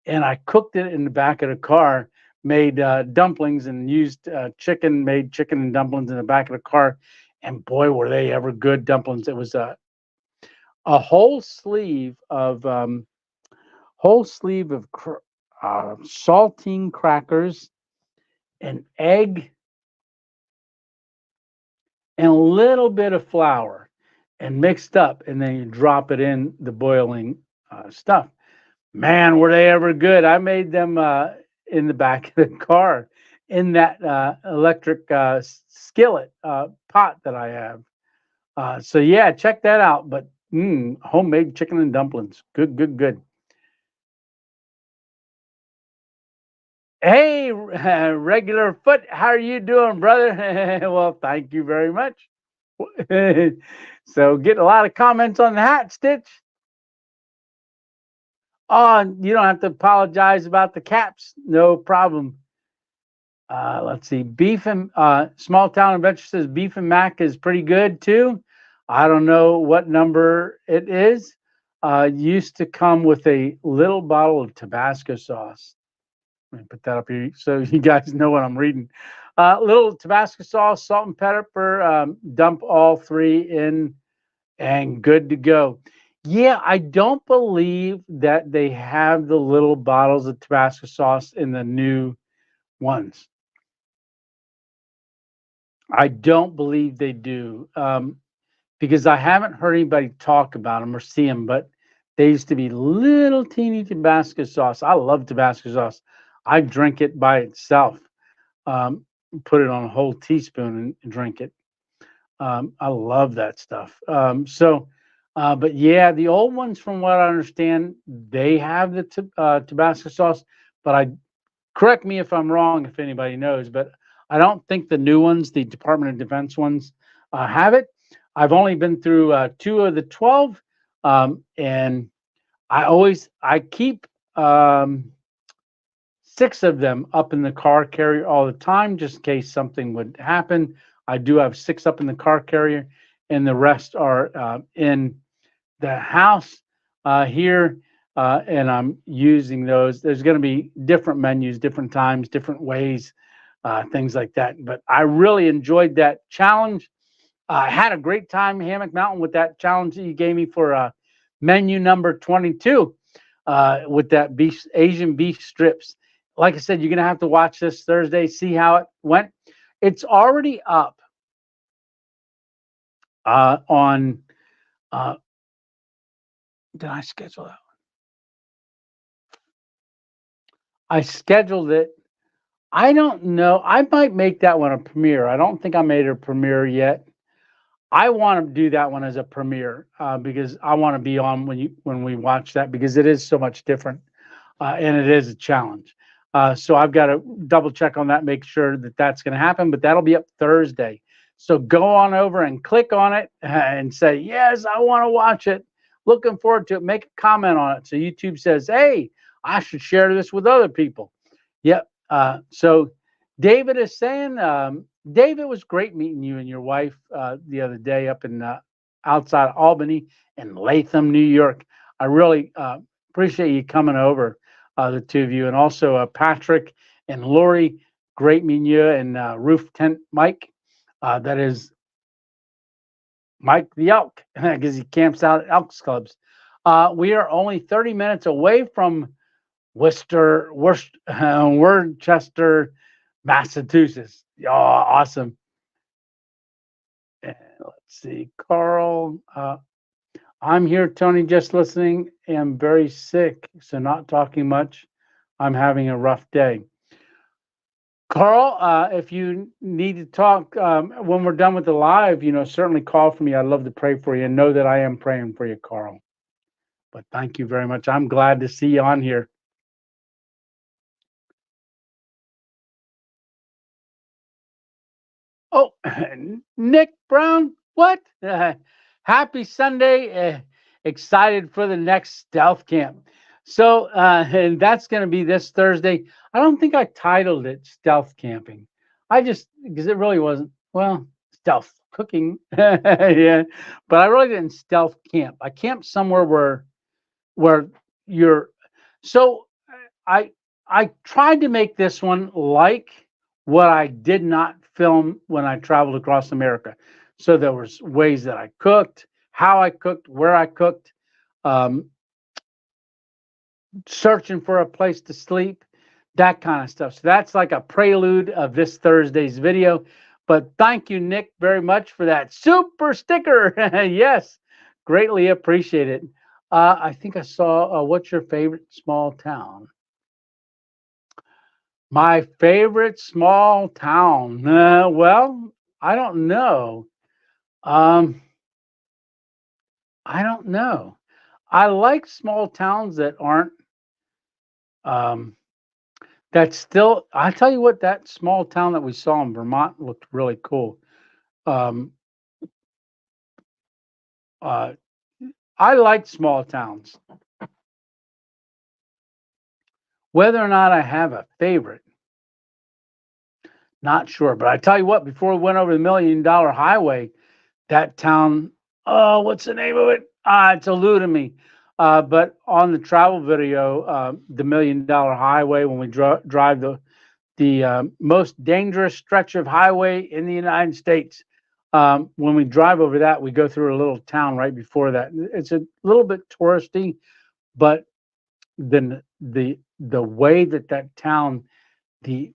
And I cooked it in the back of the car, made dumplings and used chicken, made chicken and dumplings in the back of the car. And boy, were they ever good dumplings. It was a whole sleeve of saltine crackers, an egg, and a little bit of flour and mixed up, and then you drop it in the boiling stuff. Man, were they ever good. I made them in the back of the car in that electric skillet pot that I have. So yeah, check that out. But homemade chicken and dumplings. Good, good, good. Hey, regular foot, how are you doing, brother? Well, thank you very much. So, get a lot of comments on the hat, Stitch. Oh, you don't have to apologize about the caps. No problem. Let's see. Beef and Small Town Adventure says beef and mac is pretty good too. I don't know what number it is. Used to come with a little bottle of Tabasco sauce. Let me put that up here so you guys know what I'm reading. Little Tabasco sauce, salt and pepper. Dump all three in, and good to go. Yeah, I don't believe that they have the little bottles of Tabasco sauce in the new ones. I don't believe they do, because I haven't heard anybody talk about them or see them, but they used to be little teeny Tabasco sauce. I love Tabasco sauce. I drink it by itself, um, put it on a whole teaspoon and drink it. I love that stuff. But yeah, the old ones, from what I understand, they have the Tabasco sauce. But I correct me if I'm wrong, if anybody knows. But I don't think the new ones, the Department of Defense ones, have it. I've only been through two of the 12, and I keep six of them up in the car carrier all the time, just in case something would happen. I do have six up in the car carrier, and the rest are in the house here, and I'm using those. There's going to be different menus, different times, different ways, things like that. But I really enjoyed that challenge. I had a great time, Hammock Mountain, with that challenge that you gave me for menu number 22 with that beef, Asian beef strips. Like I said, you're going to have to watch this Thursday, see how it went. It's already up on. Did I schedule that? I scheduled it. I don't know. I might make that one a premiere. I don't think I made a premiere yet. I want to do that one as a premiere because I want to be on when we watch that, because it is so much different and it is a challenge. So I've got to double check on that, make sure that that's going to happen. But that'll be up Thursday. So go on over and click on it and say, yes, I want to watch it. Looking forward to it. Make a comment on it so YouTube says, hey, I should share this with other people. Yep. So David is saying, David, was great meeting you and your wife the other day up in outside Albany in Latham, New York. I really appreciate you coming over, the two of you, and also Patrick and Lori. Great meeting you, and Roof Tent Mike. That is Mike the Elk, because he camps out at Elks Clubs. We are only 30 minutes away from Worcester, Massachusetts. Oh, awesome. And let's see, Carl. I'm here, Tony, just listening. Am very sick, so not talking much. I'm having a rough day. Carl, if you need to talk when we're done with the live, certainly call for me. I'd love to pray for you, and know that I am praying for you, Carl. But thank you very much. I'm glad to see you on here. Oh, Nick Brown, what? Happy Sunday. Excited for the next stealth camp. So, and that's going to be this Thursday. I don't think I titled it stealth camping. I just, because it really wasn't, well, stealth cooking. Yeah. But I really didn't stealth camp. I camped somewhere where you're, so I, I tried to make this one like what I did not film when I traveled across America. So there was ways that I cooked, how I cooked, where I cooked, um, searching for a place to sleep, that kind of stuff. So that's like a prelude of this Thursday's video. But thank you, Nick, very much for that super sticker. Yes, greatly appreciate it. I think I saw, what's your favorite small town? My favorite small town. Well, I don't know. Um, I don't know. I like small towns that aren't um, that's still. I tell you what, that small town that we saw in Vermont looked really cool. Um, uh, I like small towns. Whether or not I have a favorite, not sure. But I tell you what, before we went over the $1 million highway, that town. Oh, what's the name of it? It's eluding me. But on the travel video, the Million Dollar Highway, when we drive the most dangerous stretch of highway in the United States. When we drive over that, we go through a little town right before that. It's a little bit touristy, but then the way that that town, the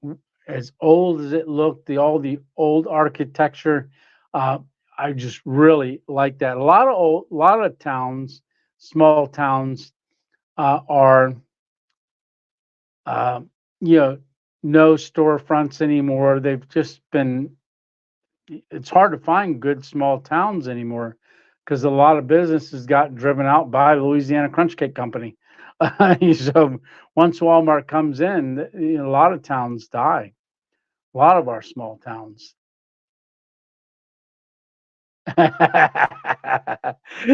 as old as it looked, all the old architecture, uh, I just really like that. A lot of towns, small towns, are uh, you know, no storefronts anymore. They've just been, it's hard to find good small towns anymore because a lot of businesses got driven out by the Louisiana Crunch Cake Company. So once Walmart comes in, a lot of towns die. A lot of our small towns.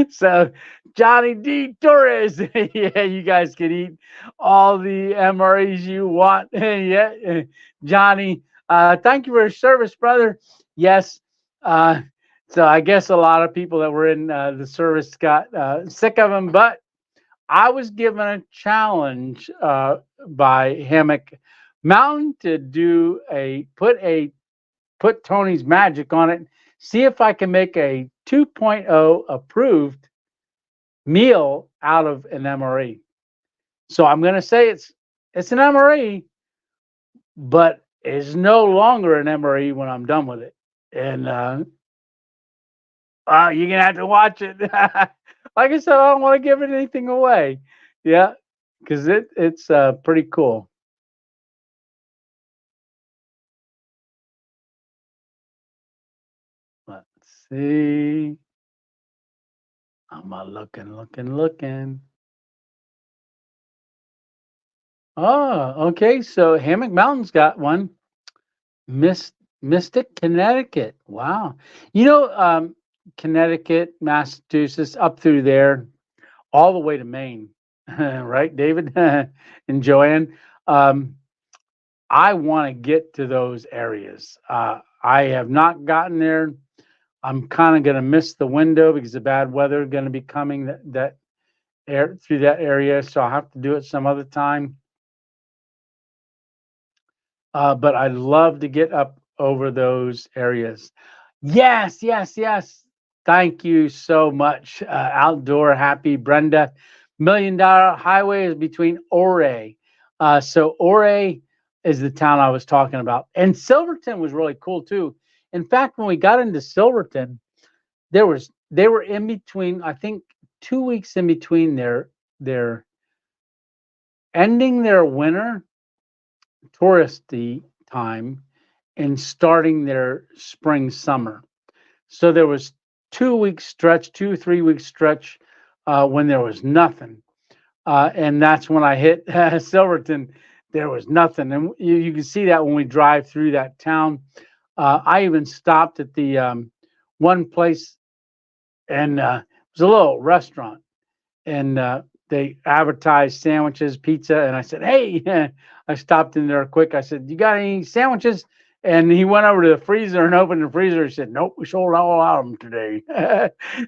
So Johnny D. Torres, yeah, you guys can eat all the MREs you want. Yeah, Johnny, thank you for your service, brother. Yes, uh, so I guess a lot of people that were in the service got sick of him, but I was given a challenge by Hammock Mountain to do put Tony's magic on it. See if I can make a 2.0 approved meal out of an MRE. So I'm going to say it's an MRE, but it's no longer an MRE when I'm done with it. And you're gonna have to watch it. Like I said, I don't want to give anything away. Yeah, because it's pretty cool. Let's see. I'm looking. Oh, okay. So Hammock Mountain's got one. Miss Mystic, Connecticut. Wow. Connecticut, Massachusetts, up through there, all the way to Maine, right, David and Joanne? Um, I want to get to those areas. I have not gotten there. I'm kind of going to miss the window because the bad weather is going to be coming that air through that area, so I'll have to do it some other time. But I'd love to get up over those areas. Yes, yes, yes. Thank you so much. Outdoor happy Brenda. Million Dollar Highway is between Ore. So Ore is the town I was talking about. And Silverton was really cool too. In fact, when we got into Silverton, they were in between, I think 2 weeks in between their ending their winter touristy time and starting their spring summer. So there was 2 week stretch, 3 week stretch when there was nothing, and that's when I hit Silverton. There was nothing, and you can see that when we drive through that town. I even stopped at the one place, and it was a little restaurant, and they advertised sandwiches, pizza, and I said, "Hey," I stopped in there quick. I said, "You got any sandwiches?" And he went over to the freezer and opened the freezer. He said, "Nope, we sold all out of them today."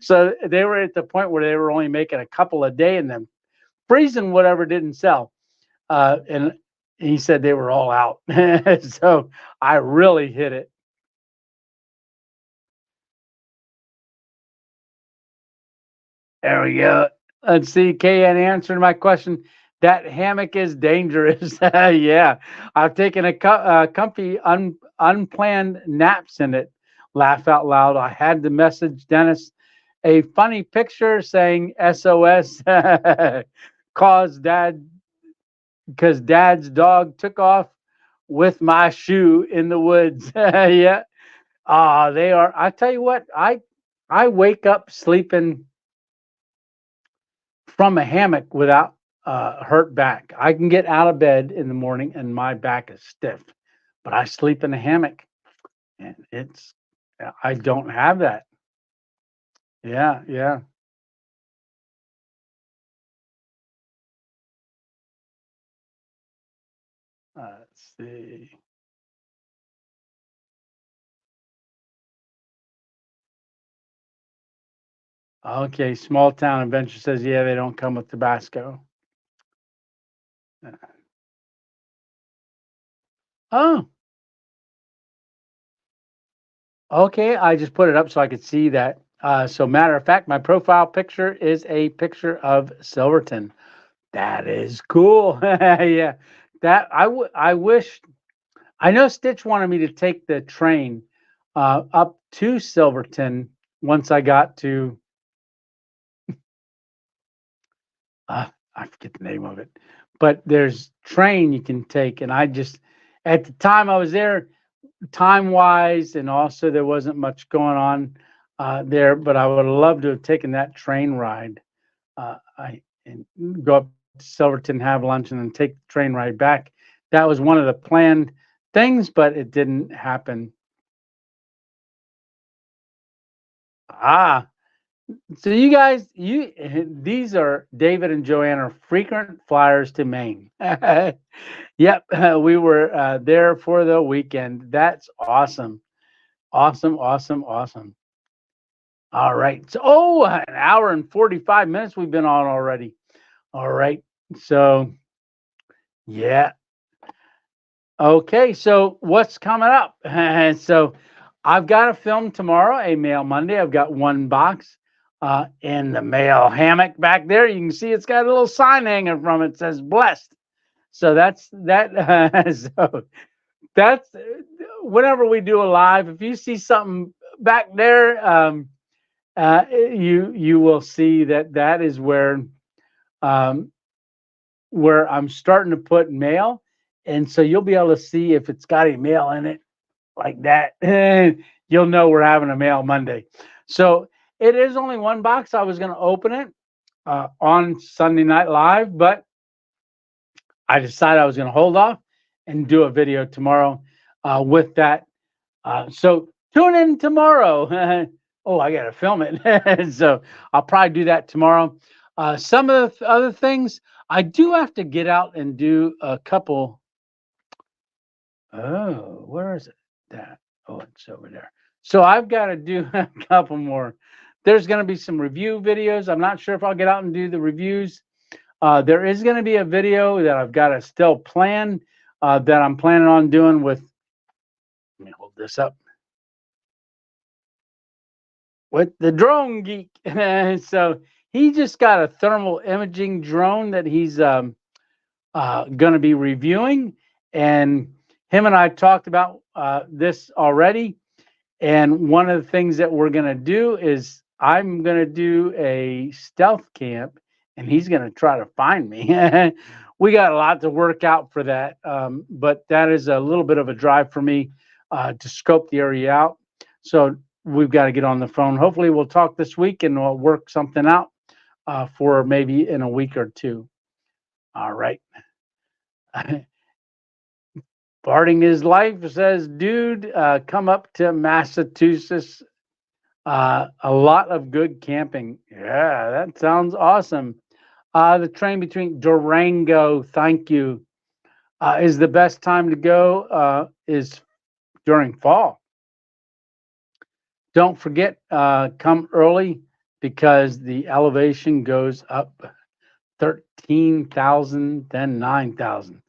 So they were at the point where they were only making a couple a day, and then freezing whatever didn't sell. And he said they were all out. So I really hit it. There we go. Let's see. KN answered my question. That hammock is dangerous. Yeah, I've taken comfy, unplanned naps in it. Laugh out loud. I had to message Dennis a funny picture saying SOS caused dad because dad's dog took off with my shoe in the woods. Yeah. They are. I tell you what, I wake up sleeping from a hammock without hurt back. I can get out of bed in the morning and my back is stiff, but I sleep in a hammock and I don't have that. Yeah, yeah. Let's see. Okay, Small Town Adventure says, yeah, they don't come with Tabasco. Oh, okay. I just put it up so I could see that. So, matter of fact, my profile picture is a picture of Silverton. That is cool. Yeah, that I wish. I know Stitch wanted me to take the train up to Silverton once I got to. I forget the name of it, but there's train you can take, and I just at the time I was there, time wise, and also there wasn't much going on there. But I would have loved to have taken that train ride. I and go up to Silverton, have lunch, and then take the train ride back. That was one of the planned things, but it didn't happen. Ah, so you guys, these are David and Joanne are frequent flyers to Maine. Yep, we were there for the weekend. That's awesome. Awesome, awesome, awesome. All right. So, an hour and 45 minutes we've been on already. All right. So, yeah. Okay. So, what's coming up? So, I've got a film tomorrow, a Mail Monday. I've got one box in the mail hammock back there. You can see it's got a little sign hanging from it that says blessed. So, that's that. So, that's whenever we do a live, if you see something back there, you will see that that is um, where I'm starting to put mail, and so you'll be able to see if it's got a mail in it like that. You'll know we're having a mail Monday. So it is only one box. I was going to open it on Sunday Night Live, but I decided I was going to hold off and do a video tomorrow with that. So tune in tomorrow. Oh, I got to film it. So I'll probably do that tomorrow. Some of the other things, I do have to get out and do a couple. Oh, where is it? That. Oh, it's over there. So I've got to do a couple more. There's going to be some review videos. I'm not sure if I'll get out and do the reviews. There is going to be a video that I've got to still plan that I'm planning on doing with. Let me hold this up with the drone geek. So he just got a thermal imaging drone that he's going to be reviewing, and him and I talked about this already. And one of the things that we're going to do is I'm going to do a stealth camp, and he's going to try to find me. We got a lot to work out for that, but that is a little bit of a drive for me to scope the area out. So we've got to get on the phone. Hopefully, we'll talk this week and we'll work something out for maybe in a week or two. All right. Farting is life says, dude, come up to Massachusetts. A lot of good camping. Yeah, that sounds awesome. The train between Durango, thank you, is the best time to go is during fall. Don't forget, come early because the elevation goes up 13,000, then 9,000.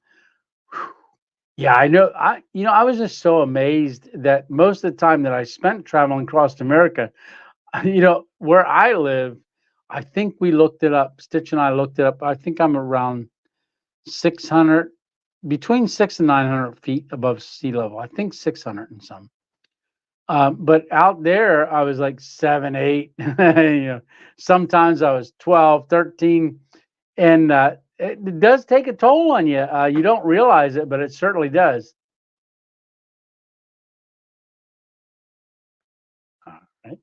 Yeah, I know. I was just so amazed that most of the time that I spent traveling across America, where I live, I think we looked it up. Stitch and I looked it up. I think I'm around 600, between 6 and 900 feet above sea level. I think 600 and some. But out there, I was like 7, 8. Sometimes I was 12, 13, and it does take a toll on you. You don't realize it, but it certainly does. All right.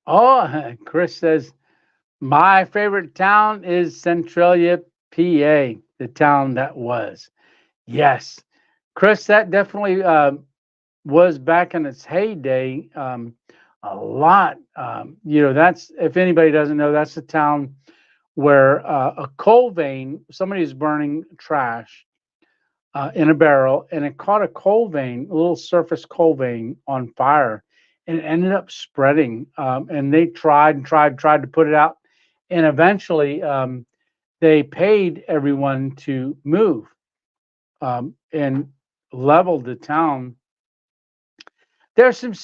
Oh, Chris says my favorite town is Centralia, PA, the town that was. Yes, Chris, that definitely was back in its heyday. A lot. That's if anybody doesn't know, that's a town where a coal vein, somebody's burning trash in a barrel, and it caught a coal vein, a little surface coal vein on fire, and it ended up spreading. And they tried and tried to put it out, and eventually they paid everyone to move and leveled the town. There's some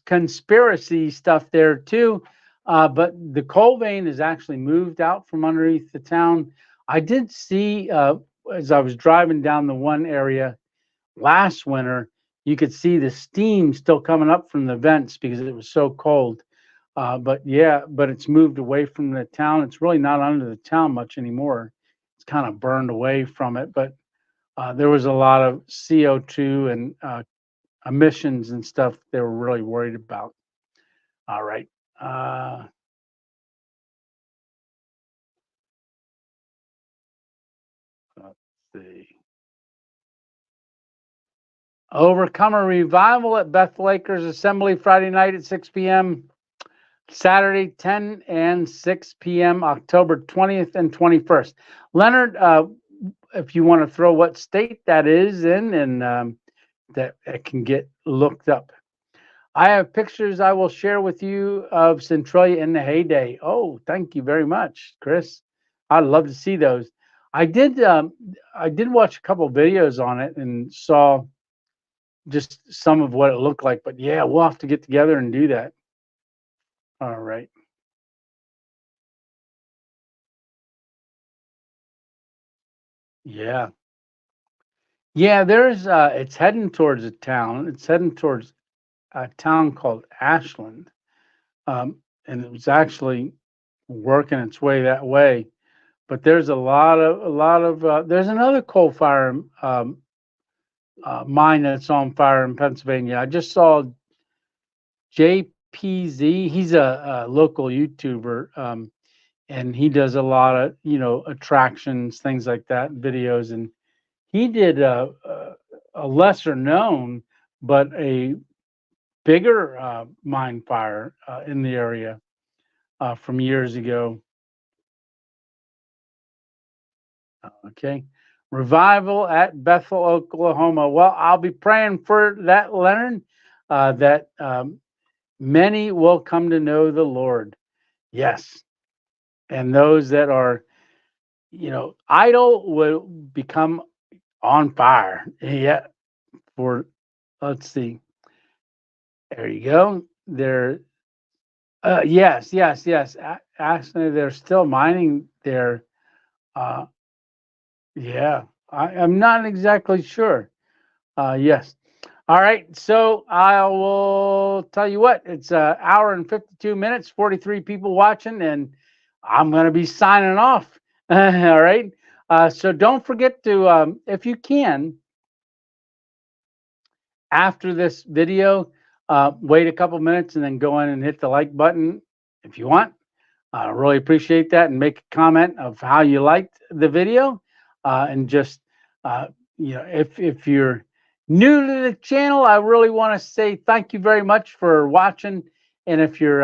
conspiracy stuff there too, but the coal vein is actually moved out from underneath the town. I did see as I was driving down the one area last winter, you could see the steam still coming up from the vents because it was so cold. But yeah, but it's moved away from the town. It's really not under the town much anymore. It's kind of burned away from it. But there was a lot of CO2 and emissions and stuff they were really worried about. All right. Let's see. Overcomer Revival at Bethel Acres Assembly Friday night at 6 p.m. Saturday 10 and 6 p.m. October 20th and 21st. Leonard, if you want to throw what state that is in, and that it can get looked up. I have pictures I will share with you of Centralia in the heyday. Oh, thank you very much, Chris. I'd love to see those. I did watch a couple videos on it and saw just some of what it looked like. But yeah, we'll have to get together and do that. All right. Yeah. Yeah, there's it's heading towards a town. It's heading towards a town called Ashland. And it was actually working its way that way. But there's a lot of there's another coal fire mine that's on fire in Pennsylvania. I just saw JPZ. He's a local YouTuber, and he does a lot of attractions, things like that, videos. And he did a lesser known, but a bigger mine fire in the area from years ago. Okay. Revival at Bethel, Oklahoma. Well, I'll be praying for that, Leonard, that many will come to know the Lord. Yes. And those that are, idle will become on fire. Yeah. For, let's see. There you go. There. Yes. Actually, they're still mining there. Uh, yeah. I'm not exactly sure. Yes. All right. So I will tell you what, it's an hour and 52 minutes, 43 people watching, and I'm going to be signing off. All right. So don't forget to, if you can, after this video, wait a couple minutes and then go in and hit the like button if you want. I really appreciate that, and make a comment of how you liked the video, and just if you're new to the channel, I really want to say thank you very much for watching. And if you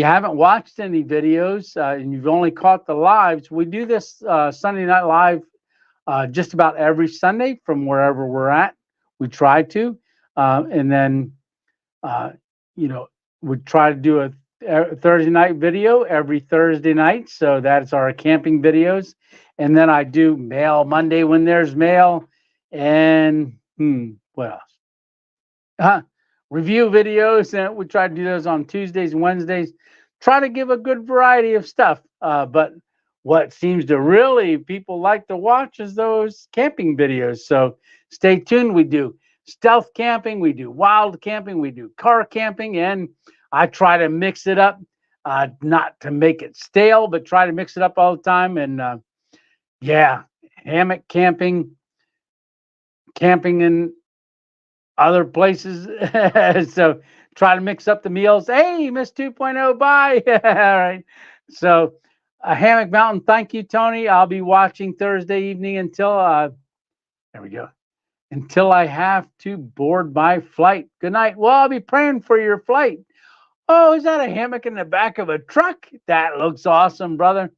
haven't watched any videos and you've only caught the lives, we do this Sunday Night Live just about every Sunday from wherever we're at. We try to, and then uh, you know we try to do a Thursday night video every Thursday night. So that's our camping videos. And then I do mail Monday when there's mail. And what else? Review videos. And we try to do those on Tuesdays and Wednesdays. Try to give a good variety of stuff. But what seems to really people like to watch is those camping videos. So stay tuned. We do stealth camping, we do wild camping, we do car camping, and I try to mix it up, not to make it stale, but try to mix it up all the time. And yeah, hammock camping, camping in other places. So try to mix up the meals. Hey, Miss 2.0, bye. All right. So Hammock Mountain, thank you, Tony. I'll be watching Thursday evening until, there we go, until I have to board my flight. Good night. Well, I'll be praying for your flight. Oh, is that a hammock in the back of a truck? That looks awesome, brother.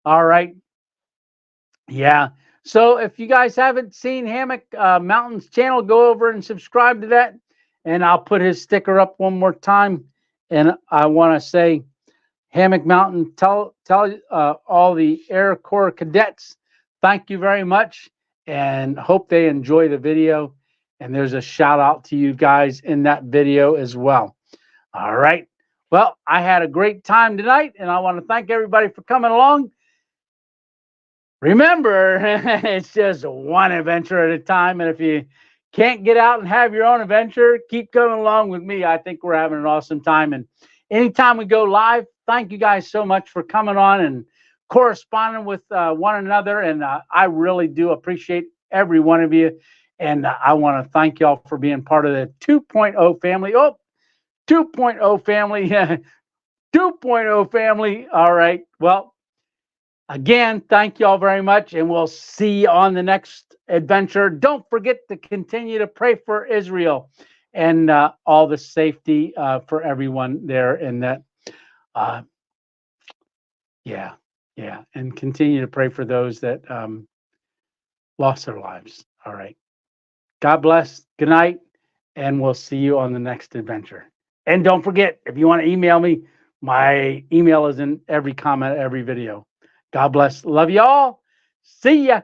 All right. Yeah. So if you guys haven't seen Hammock Mountain's channel, go over and subscribe to that. And I'll put his sticker up one more time. And I want to say, Hammock Mountain, tell all the Air Corps cadets, thank you very much, and hope they enjoy the video. And there's a shout out to you guys in that video as well. All right. Well, I had a great time tonight, and I want to thank everybody for coming along. Remember, it's just one adventure at a time. And if you can't get out and have your own adventure, keep coming along with me. I think we're having an awesome time. And anytime we go live, thank you guys so much for coming on and corresponding with one another. And I really do appreciate every one of you. And I want to thank y'all for being part of the 2.0 family. Oh, 2.0 family. 2.0 family. All right. Well, again, thank you all very much, and we'll see you on the next adventure. Don't forget to continue to pray for Israel and all the safety for everyone there in that. Yeah. And continue to pray for those that lost their lives. All right. God bless. Good night, and we'll see you on the next adventure. And don't forget, if you want to email me, my email is in every comment, every video. God bless. Love you all. See ya.